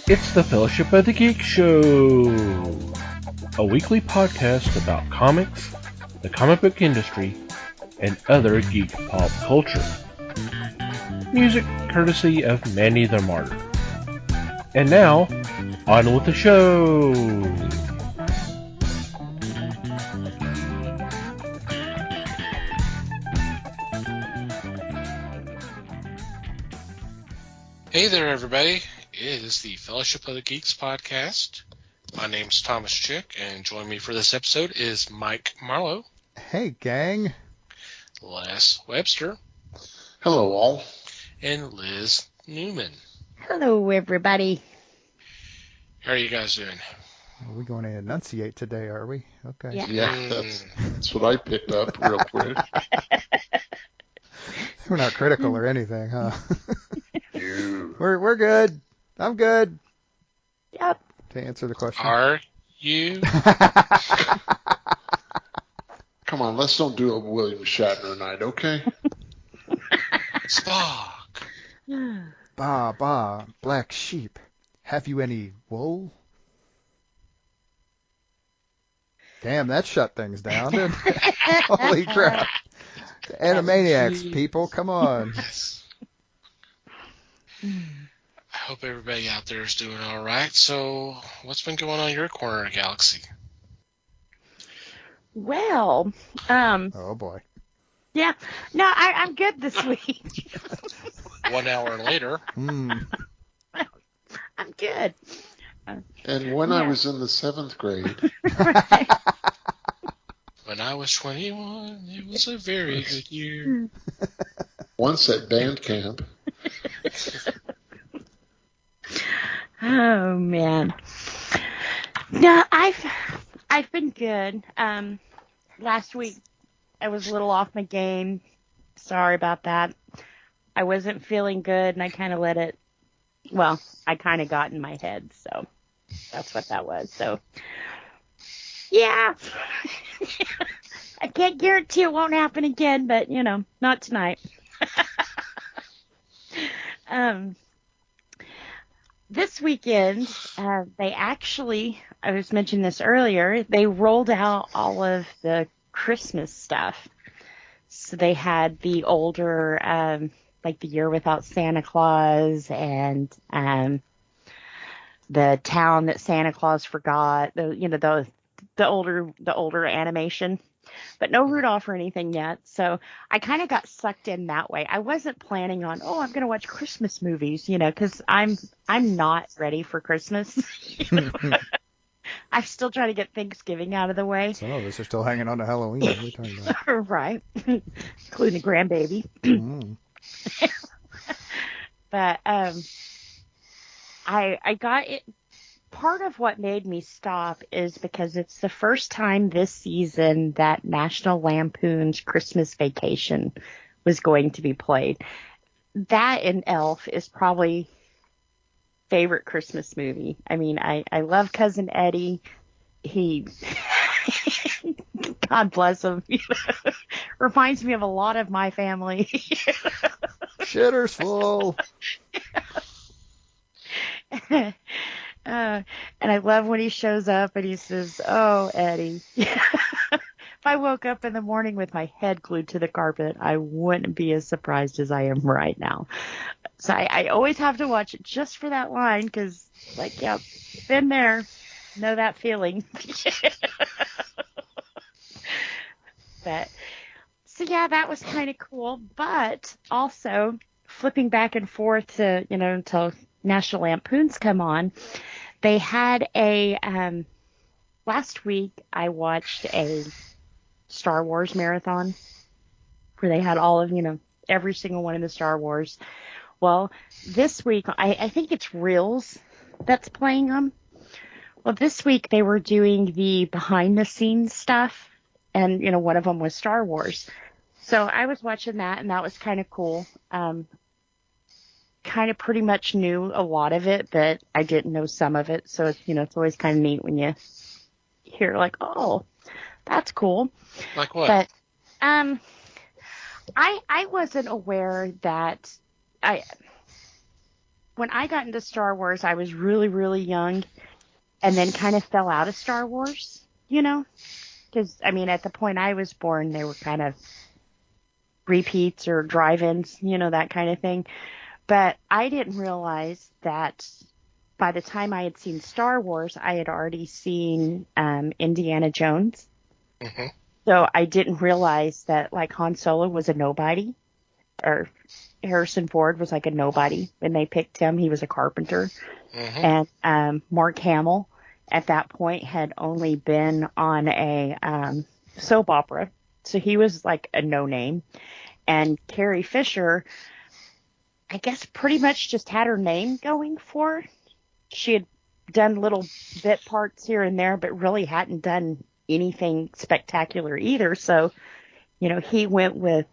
It's the Fellowship of the Geek Show, a weekly podcast about comics, the comic book industry, and other geek pop culture. Music courtesy of Manny the Martyr. And now, on with the show! Hey there, everybody. It is the Fellowship of the Geeks podcast. My name's Thomas Chick, and joining me for this episode is Mike Marlowe. Hey, gang. Les Webster. Hello, all. And Liz Newman. Hello, everybody. How are you guys doing? Are we going to enunciate today, are we? Okay. Yeah. That's what I picked up real quick. We're not critical or anything, huh? We're good. I'm good. Yep. To answer the question. Are you? Come on, let's don't do a William Shatner night, okay? Spock. Ba, black sheep. Have you any wool? Damn, that shut things down, didn't it? Holy crap. The Animaniacs, people, come on. I hope everybody out there is doing all right. So, what's been going on in your corner of the galaxy? Well, Oh, boy. yeah. No, I'm good this week. 1 hour later. I'm good. And when I was in the 7th grade, Right. When I was 21, it was a very good year. once at band camp, Oh, man. No, I've been good. Last week I was a little off my game. Sorry about that. I wasn't feeling good, and I kind of I kind of got in my head, so that's what that was. So, yeah. I can't guarantee it won't happen again, but, not tonight. This weekend, they actually, I was mentioning this earlier, they rolled out all of the Christmas stuff. So they had the older, like the Year Without Santa Claus and the Town That Santa Claus Forgot, the older animation. But no Rudolph or anything yet. So I kind of got sucked in that way. I wasn't planning on, I'm going to watch Christmas movies, because I'm not ready for Christmas. I'm still trying to get Thanksgiving out of the way. Some of us are still hanging on to Halloween. What are you talking about? Right. Including the grandbaby. But I got it. Part of what made me stop is because it's the first time this season that National Lampoon's Christmas Vacation was going to be played. That and Elf is probably favorite Christmas movie. I mean, I love Cousin Eddie. He, God bless him, reminds me of a lot of my family. Shitter's full. And I love when he shows up and he says, "Oh, Eddie." If I woke up in the morning with my head glued to the carpet, I wouldn't be as surprised as I am right now. So I always have to watch it just for that line because, yep, been there, know that feeling. So yeah, that was kind of cool. But also flipping back and forth to, until National Lampoon's come on. They had last week I watched a Star Wars marathon where they had all of, every single one of the Star Wars. Well, this week, I think it's Reels that's playing them. Well, this week they were doing the behind the scenes stuff and, one of them was Star Wars. So I was watching that and that was kind of cool. Kind of pretty much knew a lot of it, but I didn't know some of it. So, it's always kind of neat when you hear oh, that's cool. Like what? But I wasn't aware that when I got into Star Wars, I was really, really young, and then kind of fell out of Star Wars, you know? Because, I mean, at the point I was born, they were kind of repeats or drive-ins, you know, that kind of thing. But I didn't realize that by the time I had seen Star Wars, I had already seen Indiana Jones. Mm-hmm. So I didn't realize that, like, Han Solo was a nobody, or Harrison Ford was like a nobody when they picked him. He was a carpenter. Mm-hmm. And Mark Hamill at that point had only been on a soap opera. So he was like a no-name. And Carrie Fisher, I guess, pretty much just had her name going for her. She had done little bit parts here and there, but really hadn't done anything spectacular either. So, you know, he went with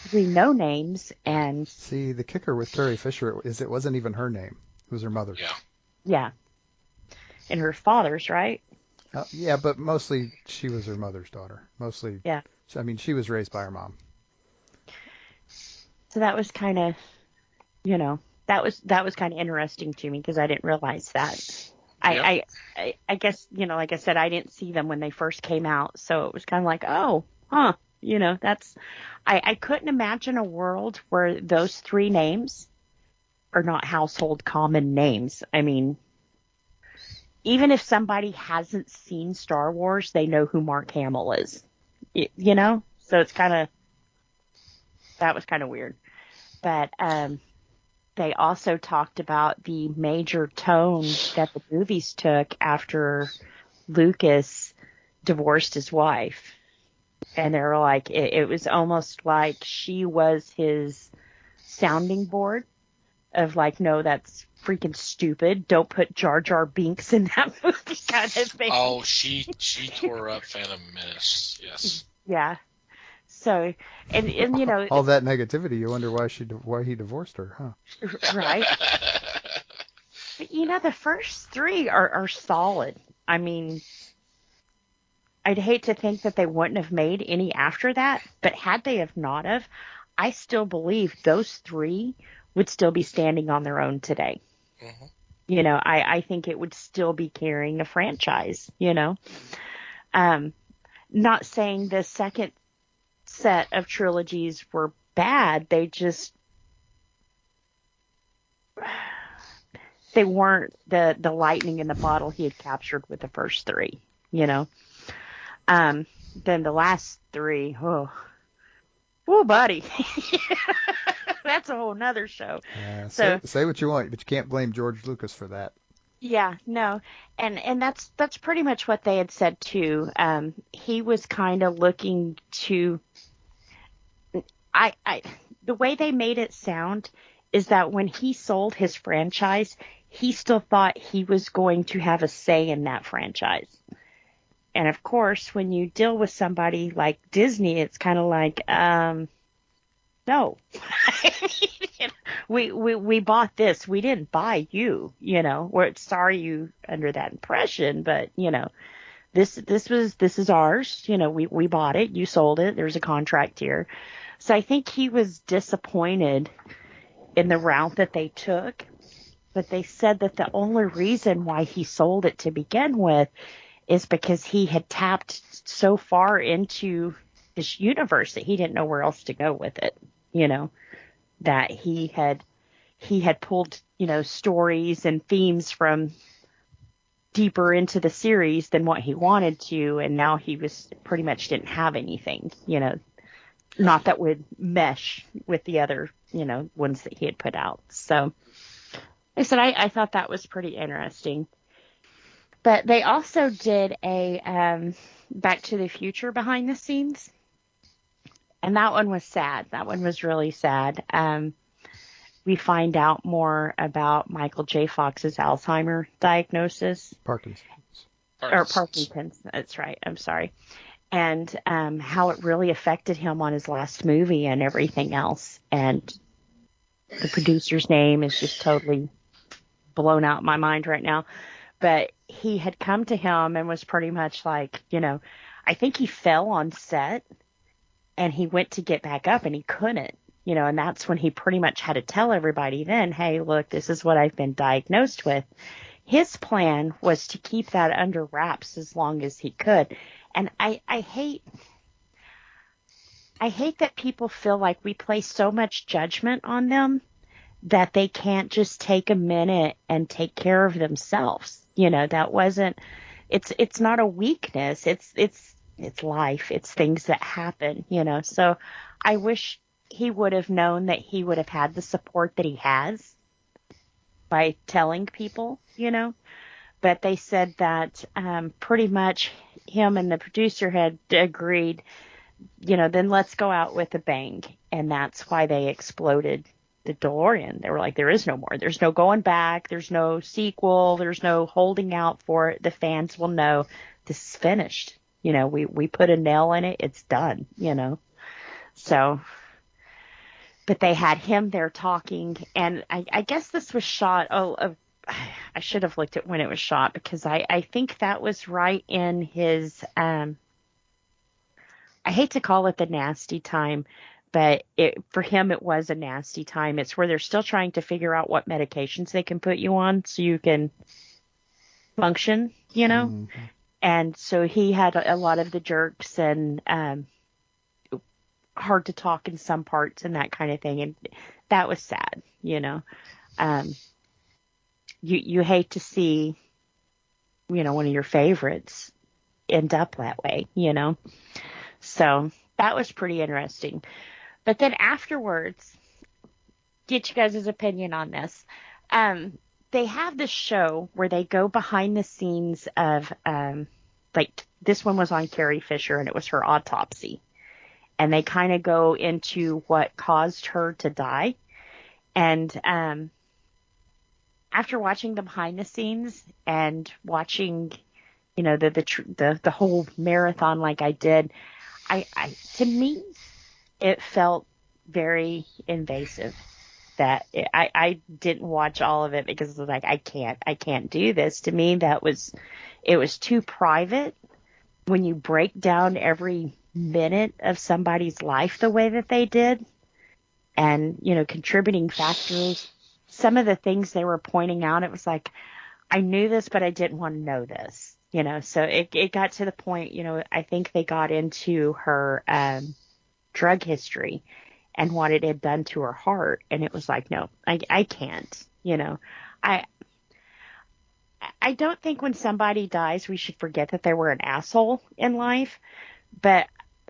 3 no-names. And See, the kicker with Carrie Fisher is it wasn't even her name. It was her mother's. yeah. And her father's, right? Yeah, but mostly she was her mother's daughter. Mostly, Yeah. I mean, she was raised by her mom. So that was kind of, you know, that was kind of interesting to me because I didn't realize that. I guess, you know, like I said, I didn't see them when they first came out. So it was kind of like, oh, huh. You know, I couldn't imagine a world where those 3 names are not household common names. I mean, even if somebody hasn't seen Star Wars, they know who Mark Hamill is, you know? So it's that was kind of weird. But they also talked about the major tone that the movies took after Lucas divorced his wife. And they were like, it was almost like she was his sounding board of like, no, that's freaking stupid. Don't put Jar Jar Binks in that movie kind of thing. Oh, she tore up Phantom Menace. Yes. Yeah. So, and you know, all that negativity, you wonder why he divorced her, huh? Right. But you know, the first 3 are solid. I mean, I'd hate to think that they wouldn't have made any after that, but had they have not have, I still believe those 3 would still be standing on their own today. Mm-hmm. You know, I think it would still be carrying the franchise, you know. Not saying the second set of trilogies were bad, they weren't the lightning in the bottle he had captured with the first 3, you know. Then the last 3, oh buddy. That's a whole nother show. Say what you want, but you can't blame George Lucas for that. Yeah, no. And that's pretty much what they had said too. He was kind of looking to the way they made it sound is that when he sold his franchise, he still thought he was going to have a say in that franchise. And of course, when you deal with somebody like Disney, it's kind of like, no, we bought this. We didn't buy you, you know, we're sorry you under that impression, but you know, this is ours. You know, we bought it. You sold it. There's a contract here. So I think he was disappointed in the route that they took, but they said that the only reason why he sold it to begin with is because he had tapped so far into this universe that he didn't know where else to go with it, you know, that he had pulled, you know, stories and themes from deeper into the series than what he wanted to, and now he was pretty much didn't have anything, you know, not that would mesh with the other, you know, ones that he had put out. So like I said, I thought that was pretty interesting. But they also did a Back to the Future behind the scenes. And that one was sad. That one was really sad. We find out more about Michael J. Fox's Alzheimer diagnosis. Parkinson's. Or Parkinson's. That's right. I'm sorry. And how it really affected him on his last movie and everything else. And the producer's name is just totally blown out my mind right now. But he had come to him and was pretty much like, you know, I think he fell on set and he went to get back up and he couldn't. and that's when he pretty much had to tell everybody then, hey, look, this is what I've been diagnosed with. His plan was to keep that under wraps as long as he could. And I hate that people feel like we place so much judgment on them that they can't just take a minute and take care of themselves. That wasn't, it's not a weakness. It's life. It's things that happen, so I wish he would have known that he would have had the support that he has by telling people, but they said that, pretty much him and the producer had agreed, then let's go out with a bang. And that's why they exploded the DeLorean. They were like, there is no more. There's no going back. There's no sequel. There's no holding out for it. The fans will know this is finished. We put a nail in it. It's done, So, but they had him there talking. And I guess this was shot. I should have looked at when it was shot because I think that was right in his, I hate to call it the nasty time, but for him, it was a nasty time. It's where they're still trying to figure out what medications they can put you on so you can function, Mm-hmm. And so he had a lot of the jerks and hard to talk in some parts and that kind of thing. And that was sad, You hate to see, one of your favorites end up that way, So that was pretty interesting. But then afterwards, get you guys' opinion on this. They have this show where they go behind the scenes of, like this one was on Carrie Fisher and it was her autopsy. And they kind of go into what caused her to die. And after watching the behind the scenes and watching, the whole marathon like I did, to me, it felt very invasive. That I didn't watch all of it because it was like I can't do this. To me, it was too private. When you break down every minute of somebody's life the way that they did, and contributing factors, some of the things they were pointing out, it was like I knew this, but I didn't want to know this. So it got to the point. I think they got into her drug history and what it had done to her heart. And it was like, no, I can't, I don't think when somebody dies, we should forget that they were an asshole in life. But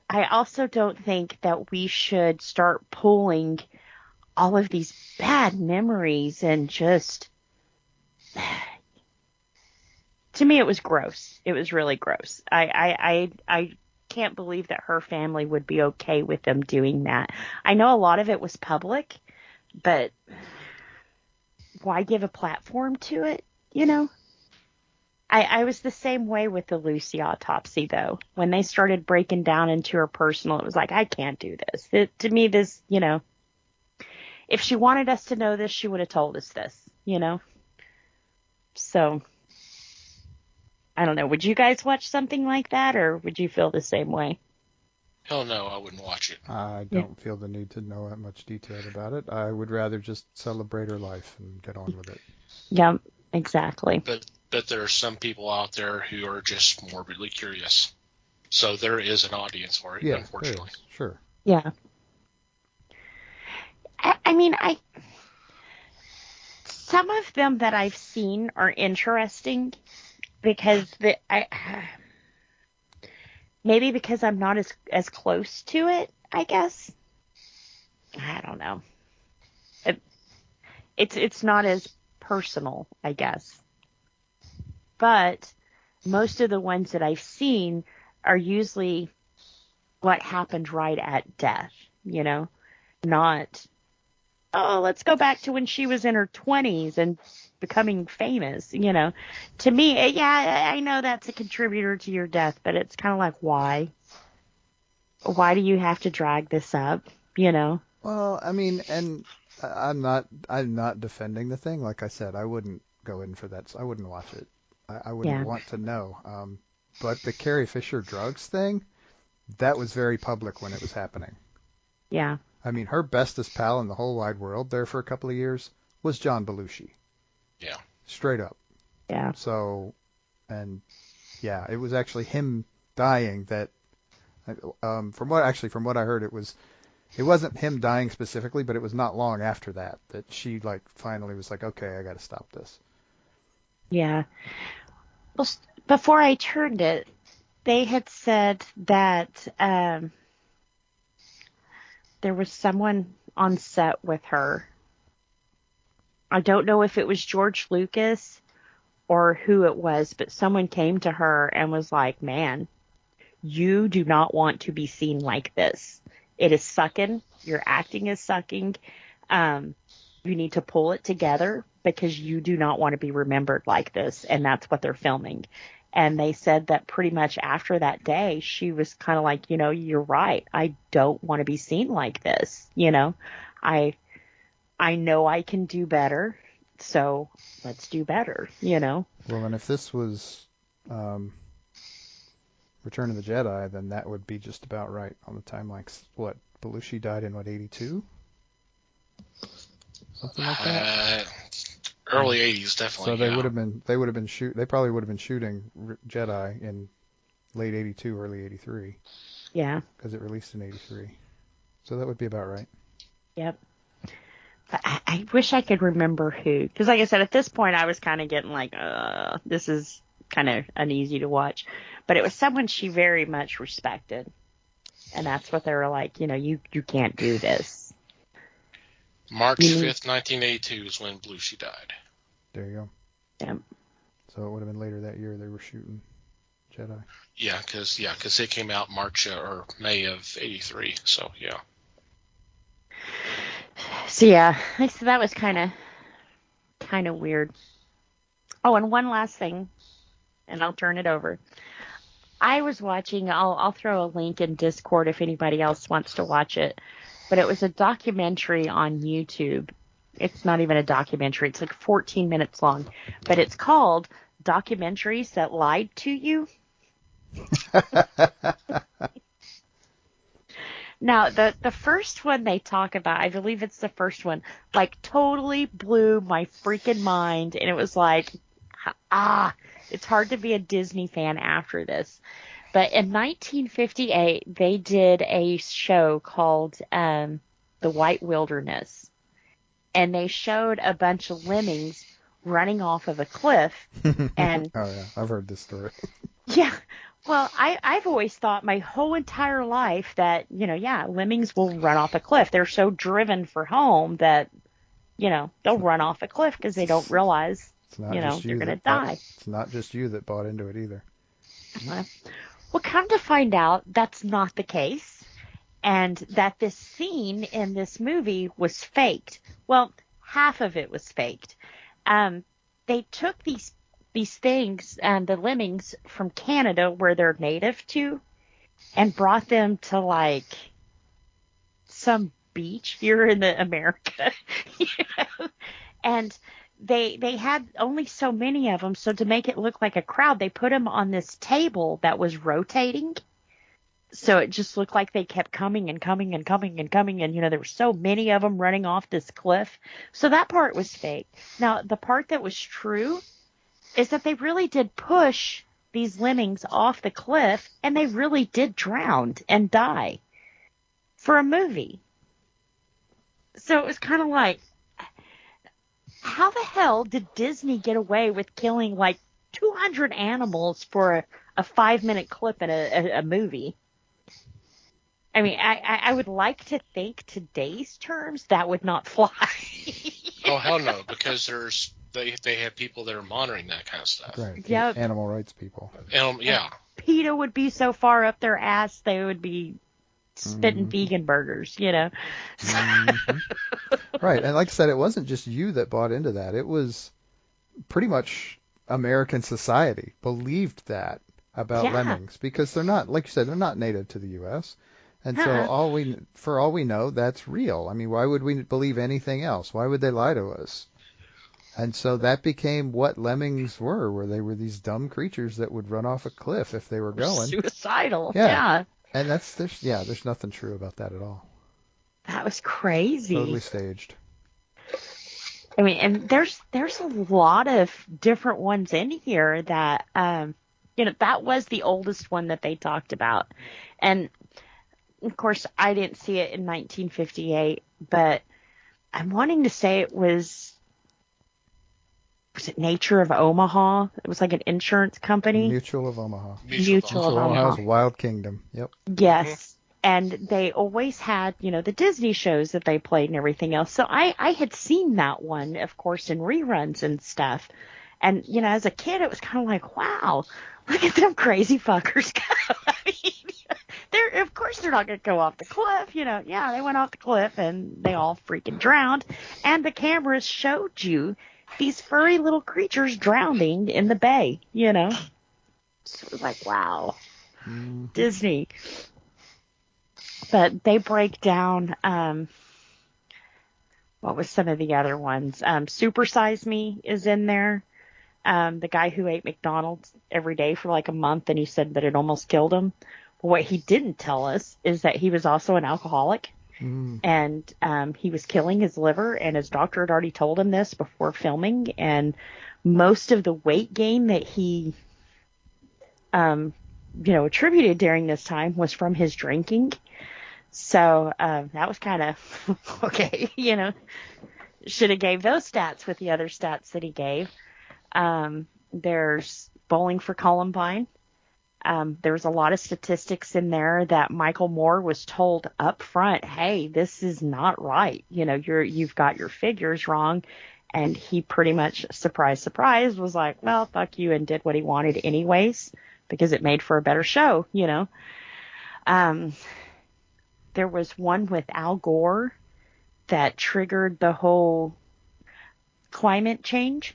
I also don't think that we should start pulling all of these bad memories and just, to me, it was gross. It was really gross. I can't believe that her family would be okay with them doing that. I know a lot of it was public, but why give a platform to it? I was the same way with the Lucy autopsy, though. When they started breaking down into her personal, it was like, I can't do this. To me, this, if she wanted us to know this, she would have told us this, So, I don't know. Would you guys watch something like that, or would you feel the same way? Hell no, I wouldn't watch it. I don't feel the need to know that much detail about it. I would rather just celebrate her life and get on with it. Yeah, exactly. But there are some people out there who are just morbidly curious. So there is an audience for it, unfortunately. Sure. Yeah. I mean, some of them that I've seen are interesting because maybe because I'm not as close to it, I guess. I don't know. It's not as personal, I guess. But most of the ones that I've seen are usually what happened right at death, not, oh, let's go back to when she was in her 20s and becoming famous, To me, yeah, I know that's a contributor to your death, but it's kind of like, why? Why do you have to drag this up, Well, I mean, and I'm not defending the thing. Like I said, I wouldn't go in for that. So I wouldn't watch it. I wouldn't want to know. But the Carrie Fisher drugs thing, that was very public when it was happening. Yeah. I mean, her bestest pal in the whole wide world there for a couple of years was John Belushi. Yeah. Straight up. Yeah. So, and yeah, it was actually him dying that, from what I heard, it wasn't him dying specifically, but it was not long after that she like finally was like, okay, I got to stop this. Yeah. Well, before I turned it, they had said that there was someone on set with her. I don't know if it was George Lucas or who it was, but someone came to her and was like, man, you do not want to be seen like this. It is sucking. Your acting is sucking. You need to pull it together because you do not want to be remembered like this. And that's what they're filming. And they said that pretty much after that day, she was kind of like, you're right. I don't want to be seen like this. I know I can do better. So let's do better, Well, and if this was Return of the Jedi, then that would be just about right on the timeline. What, Belushi died in, 82? Something like that? Early 80s, definitely. So they would have been they probably would have been shooting Jedi in late 82, early 83. Yeah. Because it released in 83. So that would be about right. Yep. I wish I could remember who. Because like I said, at this point I was kind of getting like, this is kind of uneasy to watch. But it was someone she very much respected. And that's what they were like, you can't do this. March 5th, 1982 is when Belushi died. There you go. Yep. So it would have been later that year they were shooting Jedi. Yeah, because it came out March or May of 83. So, yeah. So, yeah. So that was kind of weird. Oh, and one last thing, and I'll turn it over. I was watching, I'll throw a link in Discord if anybody else wants to watch it, but it was a documentary on YouTube. It's not even a documentary. It's like 14 minutes long, but it's called Documentaries That Lied to You. Now, the first one they talk about, I believe it's the first one, like totally blew my freaking mind. And it was like, it's hard to be a Disney fan after this. But in 1958, they did a show called The White Wilderness. And they showed a bunch of lemmings running off of a cliff. And oh, yeah. I've heard this story. Yeah. Well, I've always thought my whole entire life that, lemmings will run off a cliff. They're so driven for home that, they'll run off a cliff because they don't realize, they're going to die. It's not just you that bought into it either. Well, come to find out, that's not the case. And that this scene in this movie was faked. Well, half of it was faked. They took these things, the lemmings from Canada where they're native to, and brought them to like some beach here in America. And they had only so many of them, so to make it look like a crowd, they put them on this table that was rotating. So it just looked like they kept coming and coming and coming and coming. And, there were so many of them running off this cliff. So that part was fake. Now, the part that was true is that they really did push these lemmings off the cliff, and they really did drown and die for a movie. So it was kind of like, how the hell did Disney get away with killing like 200 animals for a 5-minute clip in a movie? I mean, I would like to think today's terms that would not fly. Oh, hell no, because they have people that are monitoring that kind of stuff. Right. Yep. Animal rights people. Yeah. PETA would be so far up their ass they would be spitting vegan burgers, Mm-hmm. Right. And like I said, it wasn't just you that bought into that. It was pretty much American society believed that about lemmings because they're not, like you said, they're not native to the U.S. And so for all we know, that's real. I mean, why would we believe anything else? Why would they lie to us? And so that became what lemmings were they were these dumb creatures that would run off a cliff if they were going. Suicidal. Yeah. And there's nothing true about that at all. that was crazy. Totally staged. I mean, and there's a lot of different ones in here that, that was the oldest one that they talked about. And, of course, I didn't see it in 1958, but I'm wanting to say it was it Nature of Omaha? It was like an insurance company. Mutual of Omaha. Mutual of Omaha's Wild Kingdom. Yep. Yes. And they always had, the Disney shows that they played and everything else. So I had seen that one, of course, in reruns and stuff. And, as a kid, it was kind of like, wow, look at them crazy fuckers go. I mean, of course they're not going to go off the cliff. Yeah, they went off the cliff and they all freaking drowned. And the cameras showed you these furry little creatures drowning in the bay, So it was like, wow, Disney. But they break down, what was some of the other ones? Super Size Me is in there. The guy who ate McDonald's every day for like a month, and he said that it almost killed him. But what he didn't tell us is that he was also an alcoholic, and he was killing his liver, and his doctor had already told him this before filming, and most of the weight gain that he, attributed during this time was from his drinking. So that was kind of, okay, should have gave those stats with the other stats that he gave. There's Bowling for Columbine. There was a lot of statistics in there that Michael Moore was told up front, hey, this is not right. You've got your figures wrong. And he pretty much, surprise, surprise, was like, well, fuck you, and did what he wanted anyways, because it made for a better show, There was one with Al Gore that triggered the whole climate change.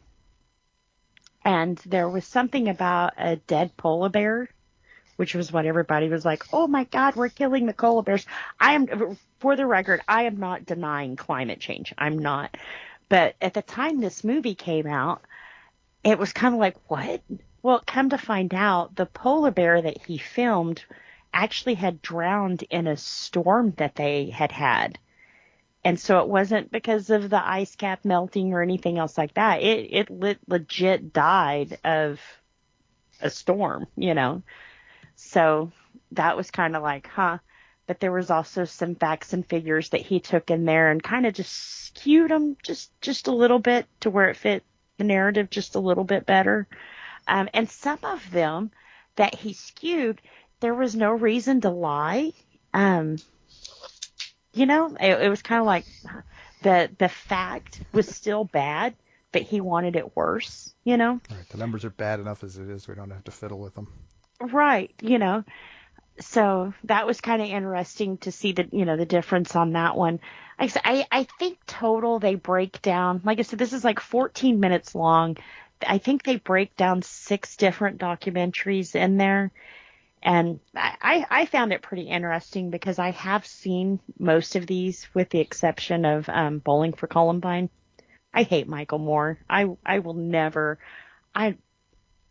And there was something about a dead polar bear, which was what everybody was like, oh my God, we're killing the polar bears. For the record, I am not denying climate change. I'm not. But at the time this movie came out, it was kind of like, what? Well, come to find out, the polar bear that he filmed actually had drowned in a storm that they had. And so it wasn't because of the ice cap melting or anything else like that. It legit died of a storm, So that was kind of like, huh. But there was also some facts and figures that he took in there and kind of just skewed them just a little bit to where it fit the narrative just a little bit better. And some of them that he skewed, there was no reason to lie. It was kind of like the fact was still bad, but he wanted it worse, Right. The numbers are bad enough as it is. We don't have to fiddle with them. Right. So that was kind of interesting to see the difference on that one. I think total they break down, like I said, this is like 14 minutes long. I think they break down 6 different documentaries in there. And I found it pretty interesting because I have seen most of these with the exception of Bowling for Columbine. I hate Michael Moore. I will never. I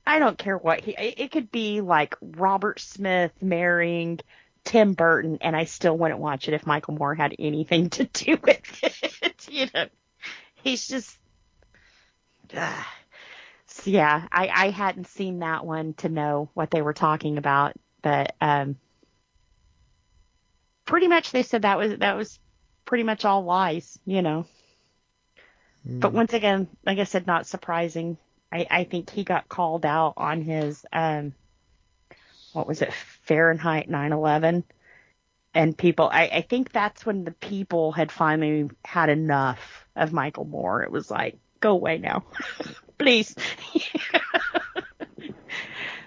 don't care what it could be like Robert Smith marrying Tim Burton, and I still wouldn't watch it if Michael Moore had anything to do with it. He's just. So yeah, I hadn't seen that one to know what they were talking about, but pretty much they said that was pretty much all lies, But once again, like I said, not surprising. I think he got called out on his what was it, Fahrenheit 9/11, and people. I think that's when the people had finally had enough of Michael Moore. It was like, go away now. Please.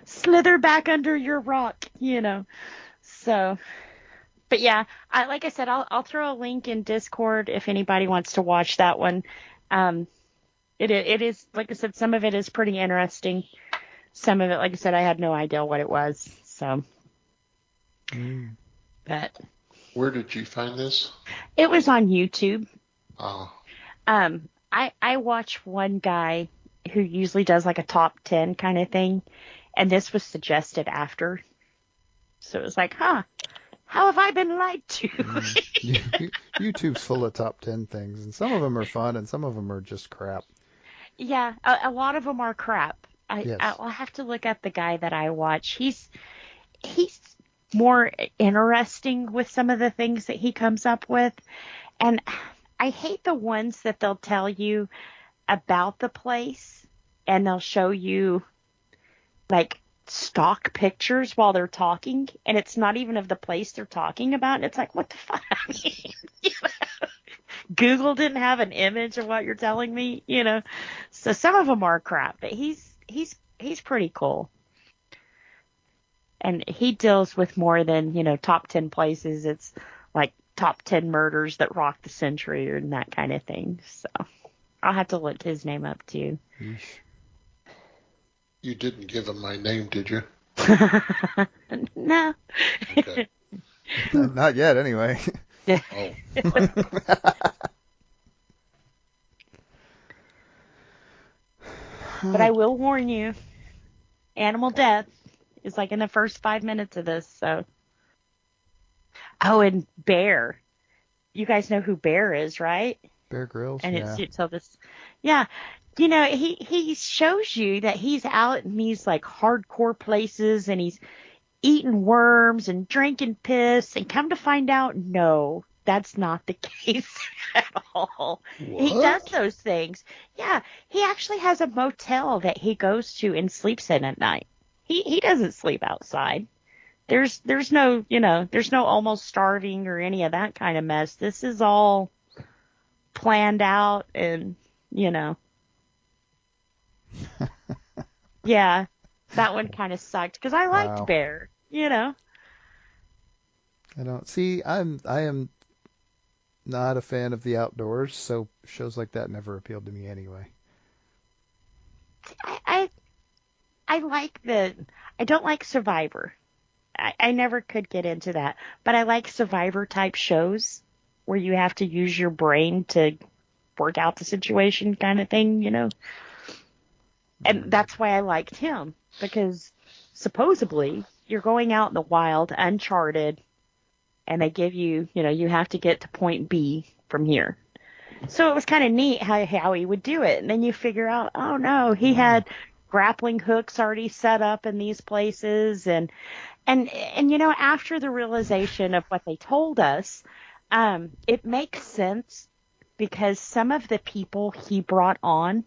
Slither back under your rock, So, but yeah, like I said, I'll throw a link in Discord if anybody wants to watch that one. It is, like I said, some of it is pretty interesting. Some of it, like I said, I had no idea what it was. So, but where did you find this? It was on YouTube. Oh. I watch one guy who usually does like a top 10 kind of thing, and this was suggested after. So it was like, How have I been lied to? YouTube's full of top 10 things, and some of them are fun, and some of them are just crap. Yeah, a lot of them are crap. Yes. I'll have to look up the guy that I watch. He's more interesting with some of the things that he comes up with. And I hate the ones that they'll tell you about the place and they'll show you like stock pictures while they're talking, and it's not even of the place they're talking about. And it's like, what the fuck? I mean, Google didn't have an image of what you're telling me, So some of them are crap, but he's pretty cool. And he deals with more than, top 10 places. It's like top 10 murders that rocked the century and that kind of thing. So I'll have to look his name up too. You didn't give him my name, did you? No. Okay. Not yet, anyway. Oh. But I will warn you, animal death is like in the first 5 minutes of this, so. Oh, and Bear. You guys know who Bear is, right? Bear Grylls, and yeah. it's so this, yeah. He shows you that he's out in these like hardcore places and he's eating worms and drinking piss, and come to find out, no, that's not the case at all. What? He does those things. Yeah, he actually has a motel that he goes to and sleeps in at night. He doesn't sleep outside. There's no, there's no almost starving or any of that kind of mess. This is all planned out and, yeah, that one kind of sucked because I liked Wow. Bear, I don't see. I am not a fan of the outdoors, so shows like that never appealed to me anyway. I like I don't like Survivor. I never could get into that, but I like Survivor type shows where you have to use your brain to work out the situation kind of thing, And that's why I liked him, because supposedly you're going out in the wild, uncharted, and they give you, you have to get to point B from here. So it was kind of neat how he would do it. And then you figure out, oh no, he had grappling hooks already set up in these places. And after the realization of what they told us, it makes sense because some of the people he brought on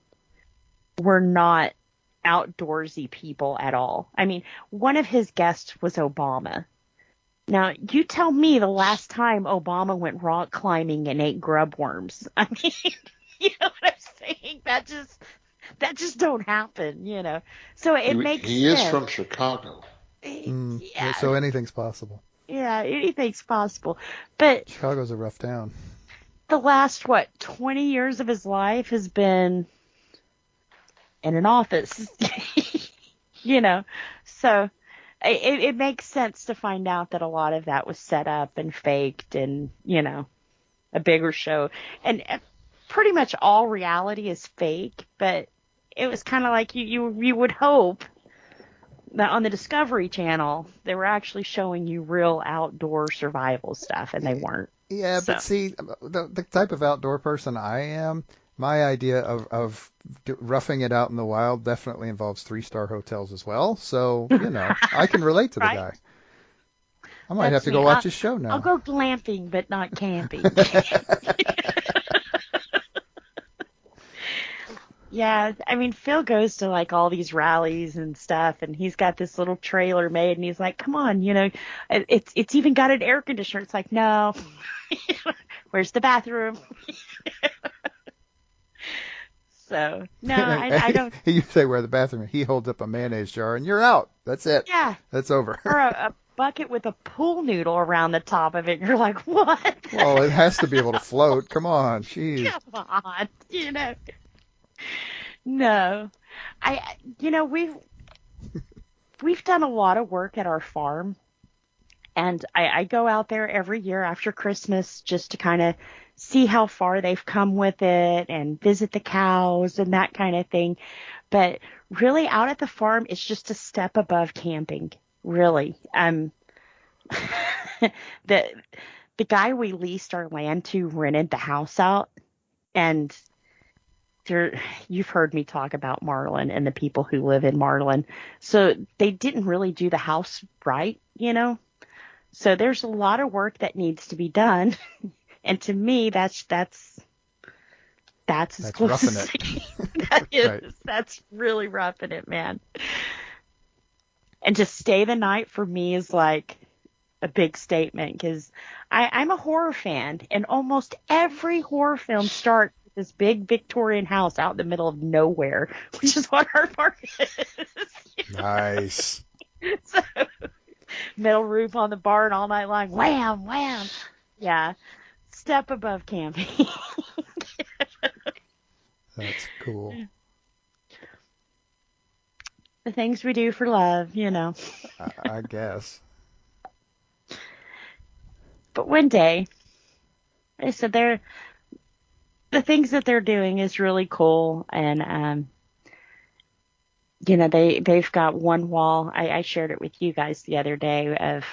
were not outdoorsy people at all. I mean, one of his guests was Obama. Now, you tell me the last time Obama went rock climbing and ate grub worms. I mean, you know what I'm saying? That just don't happen, So it makes sense. He is from Chicago. Yeah. So anything's possible. Yeah, anything's possible. But Chicago's a rough town. the last, 20 years of his life has been in an office, So it makes sense to find out that a lot of that was set up and faked and, a bigger show. And pretty much all reality is fake, but it was kind of like you would hope that on the Discovery Channel, they were actually showing you real outdoor survival stuff, and they weren't. Yeah, So. but see, the type of outdoor person I am, my idea of roughing it out in the wild definitely involves 3-star hotels as well. So, I can relate to the Right. guy. I might have That's to me. go watch his show now. I'll go glamping, but not camping. Yeah, I mean, Phil goes to like all these rallies and stuff, and he's got this little trailer made, and he's like, "Come on, it's even got an air conditioner." It's like, no, where's the bathroom? So no, I don't. You say where the bathroom is. He holds up a mayonnaise jar, and you're out. That's it. Yeah, That's over. or a bucket with a pool noodle around the top of it. And you're like, what? Well, it has to be able to float. Come on, jeez. Come on, No, we've done a lot of work at our farm, and I go out there every year after Christmas just to kind of see how far they've come with it and visit the cows and that kind of thing. But really, out at the farm, it's just a step above camping. Really, the the guy we leased our land to rented the house out, and you've heard me talk about Marlin and the people who live in Marlin. So they didn't really do the house right, So there's a lot of work that needs to be done. And to me, that's as close roughing as it. that is. Right. That's really roughing it, man. And to stay the night for me is like a big statement, because I'm a horror fan, and almost every horror film starts with this big Victorian house out in the middle of nowhere, which is what our park is. Nice. So, metal roof on the barn all night long. Wham, wham. Yeah. Step above camping. That's cool. The things we do for love, I guess. But one day, I said the things that they're doing is really cool, and they've got one wall. I shared it with you guys the other day of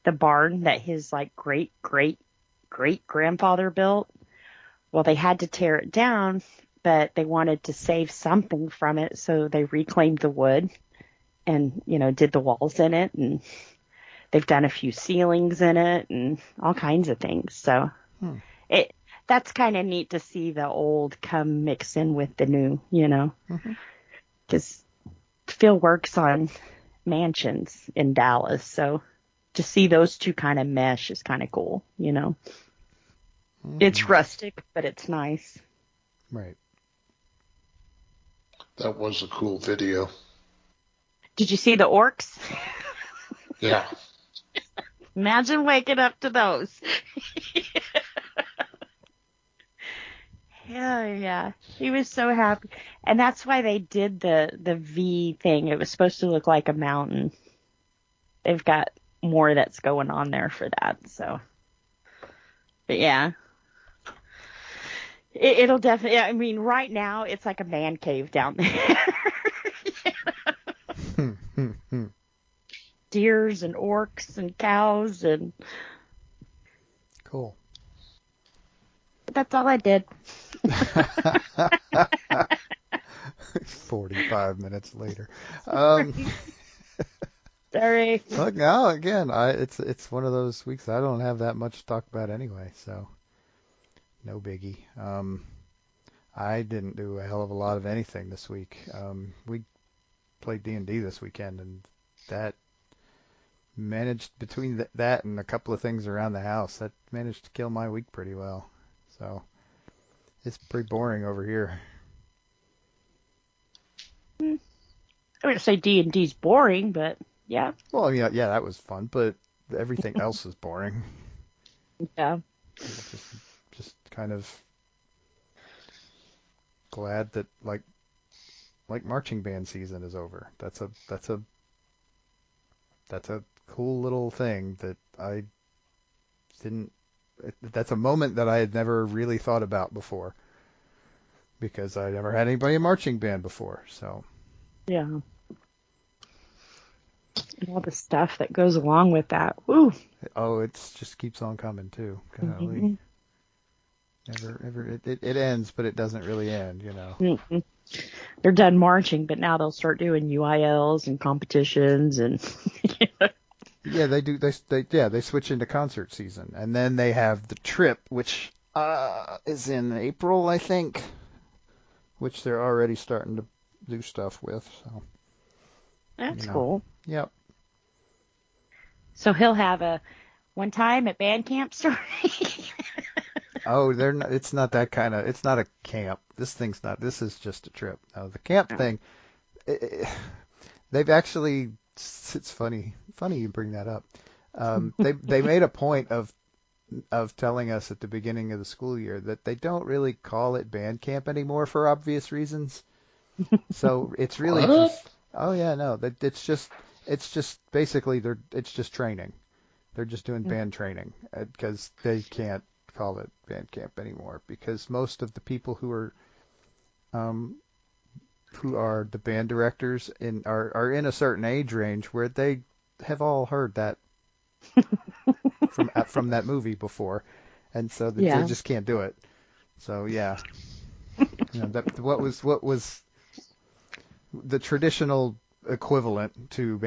the barn that his like great grandfather built. Well, they had to tear it down, but they wanted to save something from it, so they reclaimed the wood and did the walls in it, and they've done a few ceilings in it and all kinds of things. So that's kind of neat to see the old come mix in with the new, because Phil works on mansions in Dallas. So to see those two kind of mesh is kind of cool, It's rustic, but it's nice. Right. That was a cool video. Did you see the orcs? Yeah. Imagine waking up to those. Hell yeah. He was so happy. And that's why they did the V thing. It was supposed to look like a mountain. They've got more that's going on there for that. So, but yeah. It'll definitely, I mean, right now it's like a man cave down there. Deers and orcs and cows and. Cool. But that's all I did. 45 minutes later. Sorry. Look, now again, it's one of those weeks I don't have that much to talk about anyway, so no biggie. I didn't do a hell of a lot of anything this week. We played D&D this weekend, and that managed, between that and a couple of things around the house, that managed to kill my week pretty well. So it's pretty boring over here. I wouldn't say D&D's boring, but yeah. Well, yeah, that was fun, but everything else is boring. Yeah. Just kind of glad that like marching band season is over. That's a cool little thing that I didn't. That's a moment that I had never really thought about before, because I never had anybody in marching band before. So yeah, and all the stuff that goes along with that. Woo. Oh, it just keeps on coming too. Mm-hmm. Never. It ends, but it doesn't really end. Mm-hmm. They're done marching, but now they'll start doing UILs and competitions and. Yeah, they do. They switch into concert season, and then they have the trip, which is in April, I think, which they're already starting to do stuff with. So that's cool. Yep. So he'll have a one time at band camp story. Oh, they're not. It's not that kind of. It's not a camp. This is just a trip. No, the camp thing. They've actually. It's funny you bring that up. They made a point of telling us at the beginning of the school year that they don't really call it band camp anymore for obvious reasons. So it's really just it's just basically it's just training. They're just doing band training because they can't call it band camp anymore, because most of the people who are the band directors are in a certain age range where they have all heard that from that movie before, and so they Yeah. just can't do it. So yeah, that what was the traditional equivalent to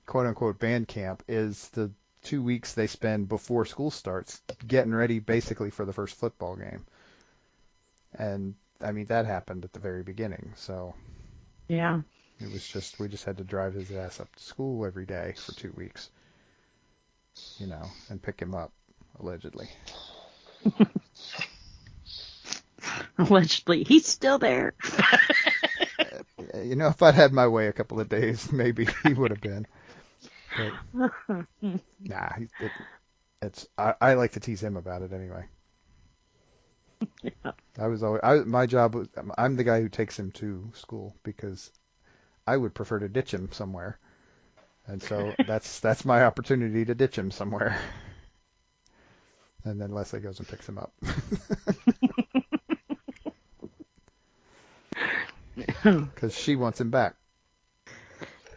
quote unquote band camp is the 2 weeks they spend before school starts getting ready basically for the first football game. And I mean, that happened at the very beginning. So Yeah. we just had to drive his ass up to school every day for 2 weeks, and pick him up, allegedly. Allegedly. He's still there. If I'd had my way a couple of days, maybe he would have been. But nah, I like to tease him about it anyway. Yeah. My job was, I'm the guy who takes him to school because I would prefer to ditch him somewhere. And so that's my opportunity to ditch him somewhere. And then Leslie goes and picks him up. Because she wants him back.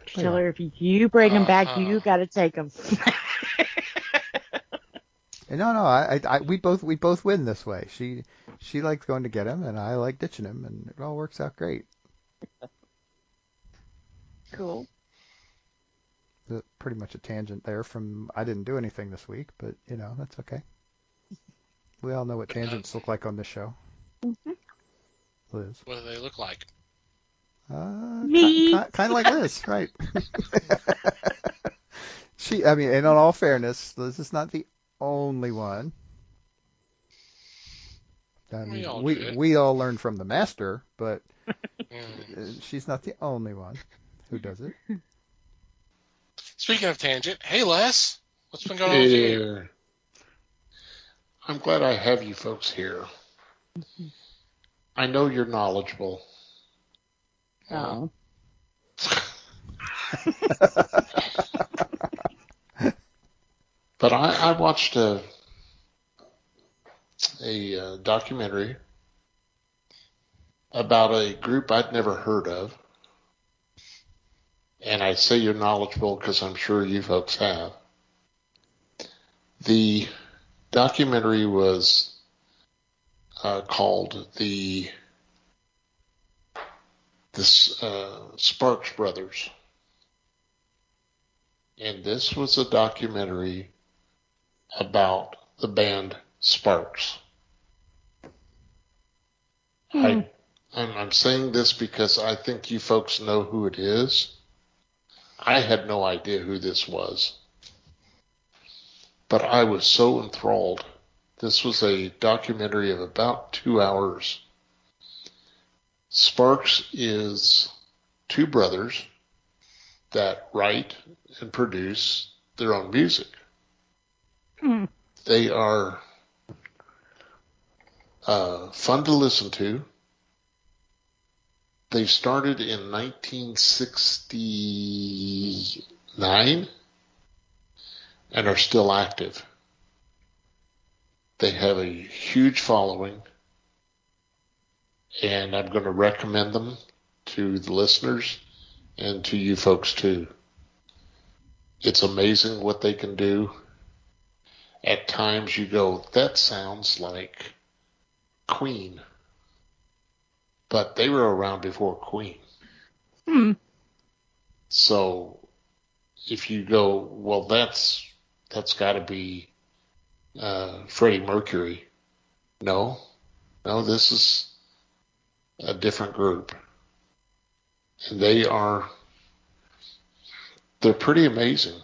Tell her if you bring him back, you got to take him. No, we both win this way. She likes going to get him, and I like ditching him, and it all works out great. Cool. Pretty much a tangent there from I didn't do anything this week, but that's okay. We all know what tangents look like on this show. Mm-hmm. Liz. What do they look like? Me. Kind of like Liz, right? I mean, and in all fairness, Liz is not the only one. I mean, we all learn from the master, but she's not the only one who does it. Speaking of tangent, hey Les, what's been going on with you? I'm glad I have you folks here. I know you're knowledgeable. Oh. But I watched a documentary about a group I'd never heard of. And I say you're knowledgeable because I'm sure you folks have. The documentary was called the Sparks Brothers. And this was a documentary about the band Sparks. I'm saying this because I think you folks know who it is. I had no idea who this was. But I was so enthralled. This was a documentary of about 2 hours. Sparks is two brothers that write and produce their own music. They are fun to listen to. They started in 1969 and are still active. They have a huge following, and I'm going to recommend them to the listeners and to you folks too. It's amazing what they can do. At times you go, that sounds like Queen. But they were around before Queen. So if you go, well, that's got to be Freddie Mercury. No, this is a different group. And they're pretty amazing.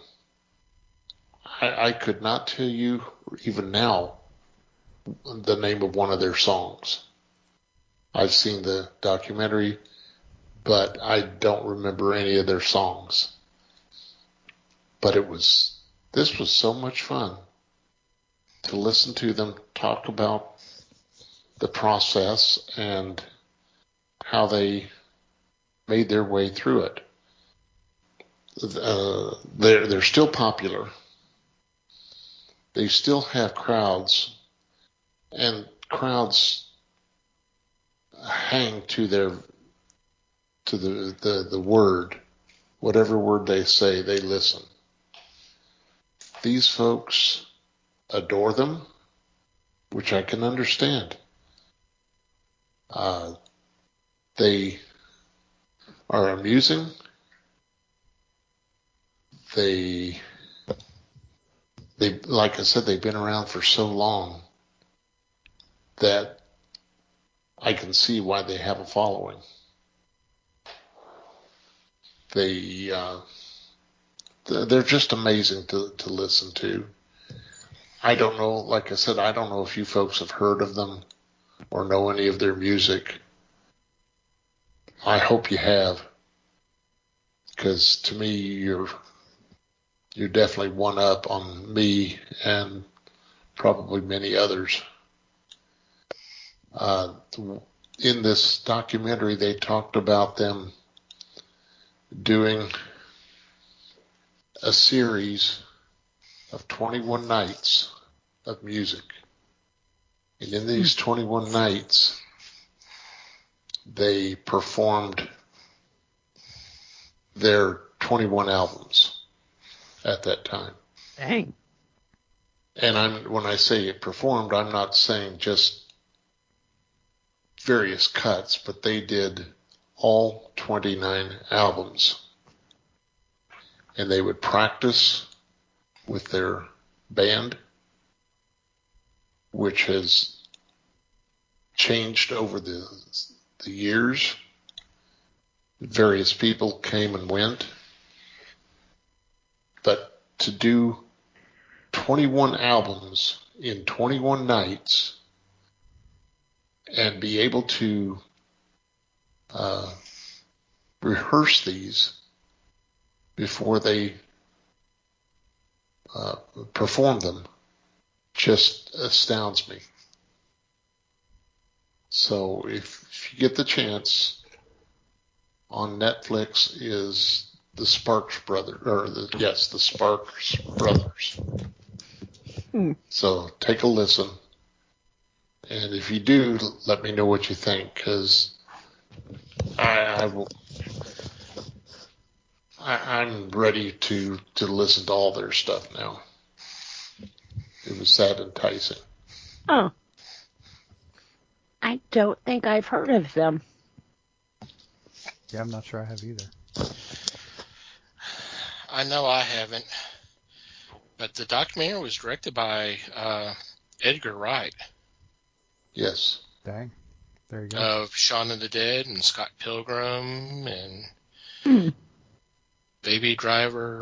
I could not tell you, even now, the name of one of their songs. I've seen the documentary, but I don't remember any of their songs. But this was so much fun to listen to them talk about the process and how they made their way through it. They're still popular. They still have crowds, and crowds hang to the word, whatever word they say, they listen. these folks adore them, which I can understand. They are amusing. They, like I said, they've been around for so long that I can see why they have a following. They're just amazing to listen to. I don't know, like I said, I don't know if you folks have heard of them or know any of their music. I hope you have, because to me, you're definitely one up on me and probably many others. In this documentary, they talked about them doing a series of 21 nights of music. And in these 21 nights, they performed their 21 albums at that time. Dang. And when I say it performed, I'm not saying just various cuts, but they did all 29 albums. And they would practice with their band, which has changed over the years. Various people came and went. But to do 21 albums in 21 nights and be able to rehearse these before they perform them just astounds me. So if you get the chance, on Netflix is the Sparks Brothers, the Sparks Brothers. So take a listen, and if you do, let me know what you think, because I'm ready to listen to all their stuff now. It was that enticing. Oh. I don't think I've heard of them. Yeah, I'm not sure I have either. I know I haven't. But the documentary was directed by Edgar Wright. Yes. Dang. There you go. Of Shaun of the Dead and Scott Pilgrim and Baby Driver.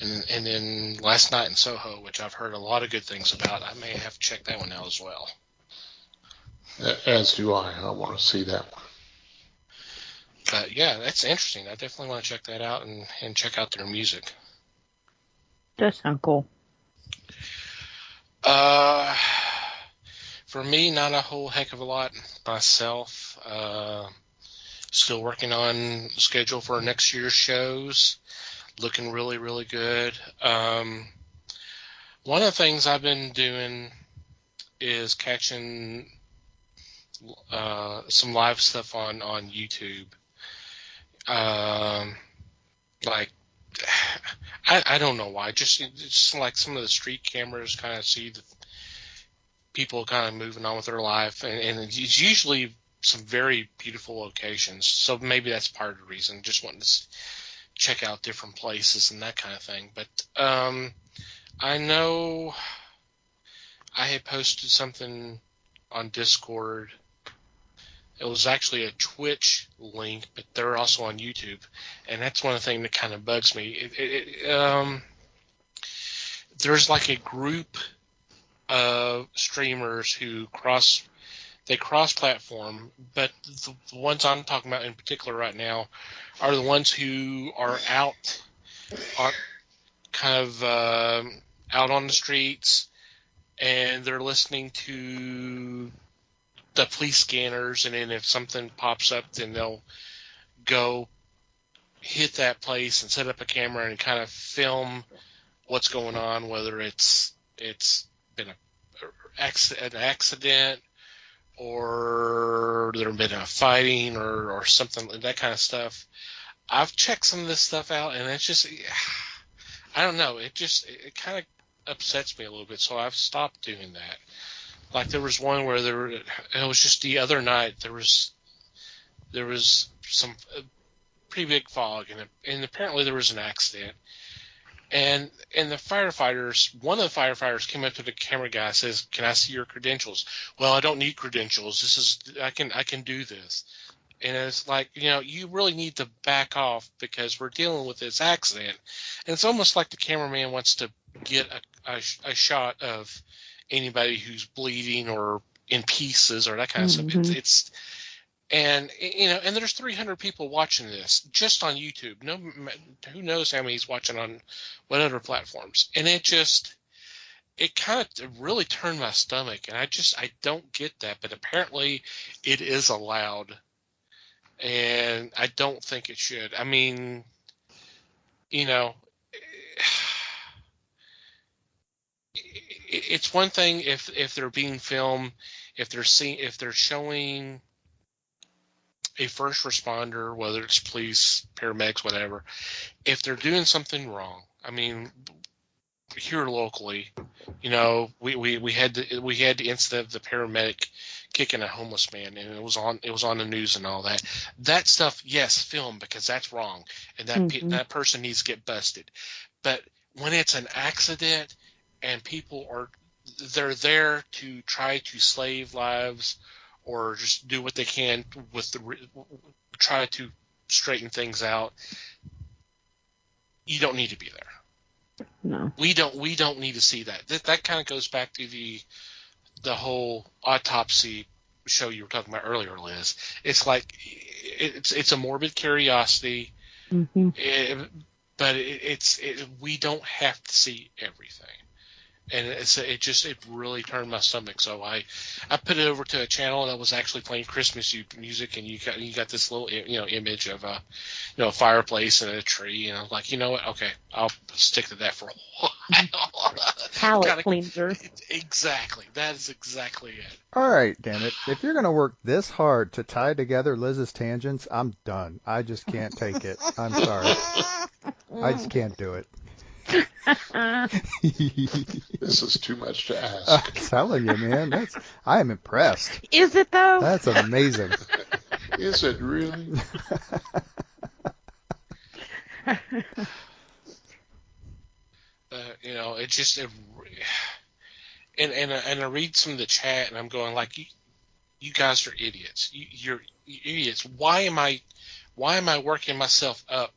And then Last Night in Soho, which I've heard a lot of good things about. I may have to check that one out as well. As do I. I want to see that one. But yeah, that's interesting. I definitely want to check that out and check out their music. Does sound cool. For me, not a whole heck of a lot myself. Still working on schedule for next year's shows. Looking really, really good. One of the things I've been doing is catching some live stuff on YouTube. Like, I don't know why. Just like some of the street cameras kind of see the people kind of moving on with their life. And it's usually some very beautiful locations. So maybe that's part of the reason. Just wanting to check out different places and that kind of thing. But I know I had posted something on Discord. It was actually a Twitch link, but they're also on YouTube, and that's one of the things that kind of bugs me. There's like a group of streamers who cross-platform, but the ones I'm talking about in particular right now are the ones who are out on the streets, and they're listening to the police scanners, and then if something pops up, then they'll go hit that place and set up a camera and kind of film what's going on, whether it's been an accident or there been a fighting or something, that kind of stuff. I've checked some of this stuff out, and it's just, I don't know. It kind of upsets me a little bit, so I've stopped doing that. Like there was one where it was just the other night. There was some pretty big fog, and apparently there was an accident. And the firefighters, one of the firefighters came up to the camera guy and says, "Can I see your credentials?" "Well, I don't need credentials. I can do this." And it's like, you really need to back off because we're dealing with this accident. And it's almost like the cameraman wants to get a shot of anybody who's bleeding or in pieces or that kind of stuff. And there's 300 people watching this just on YouTube. No, who knows how many's watching on what other platforms. And it kind of really turned my stomach. And I don't get that. But apparently it is allowed. And I don't think it should. I mean, it's one thing if they're being filmed, if they're showing a first responder, whether it's police, paramedics, whatever, if they're doing something wrong. I mean, here locally, we had the incident of the paramedic kicking a homeless man, and it was on the news and all that. That stuff, yes, film, because that's wrong, and that person needs to get busted. But when it's an accident and people they're there to try to save lives or just do what they can try to straighten things out, you don't need to be there. No, we don't need to see that. That kind of goes back to the whole autopsy show you were talking about earlier, Liz. It's like it's a morbid curiosity, but we don't have to see everything. And it really turned my stomach. So I put it over to a channel that was actually playing Christmas music, and you got this little image of a fireplace and a tree, and I was like, you know what? Okay, I'll stick to that for a while. Palate cleanser. Exactly. That is exactly it. All right, damn it. If you're going to work this hard to tie together Liz's tangents, I'm done. I just can't take it. I'm sorry. I just can't do it. This is too much to ask. I'm telling you, man. I am impressed. Is it though? That's amazing. Is it really? And I read some of the chat, and I'm going like, you guys are idiots. You're idiots. Why am I working myself up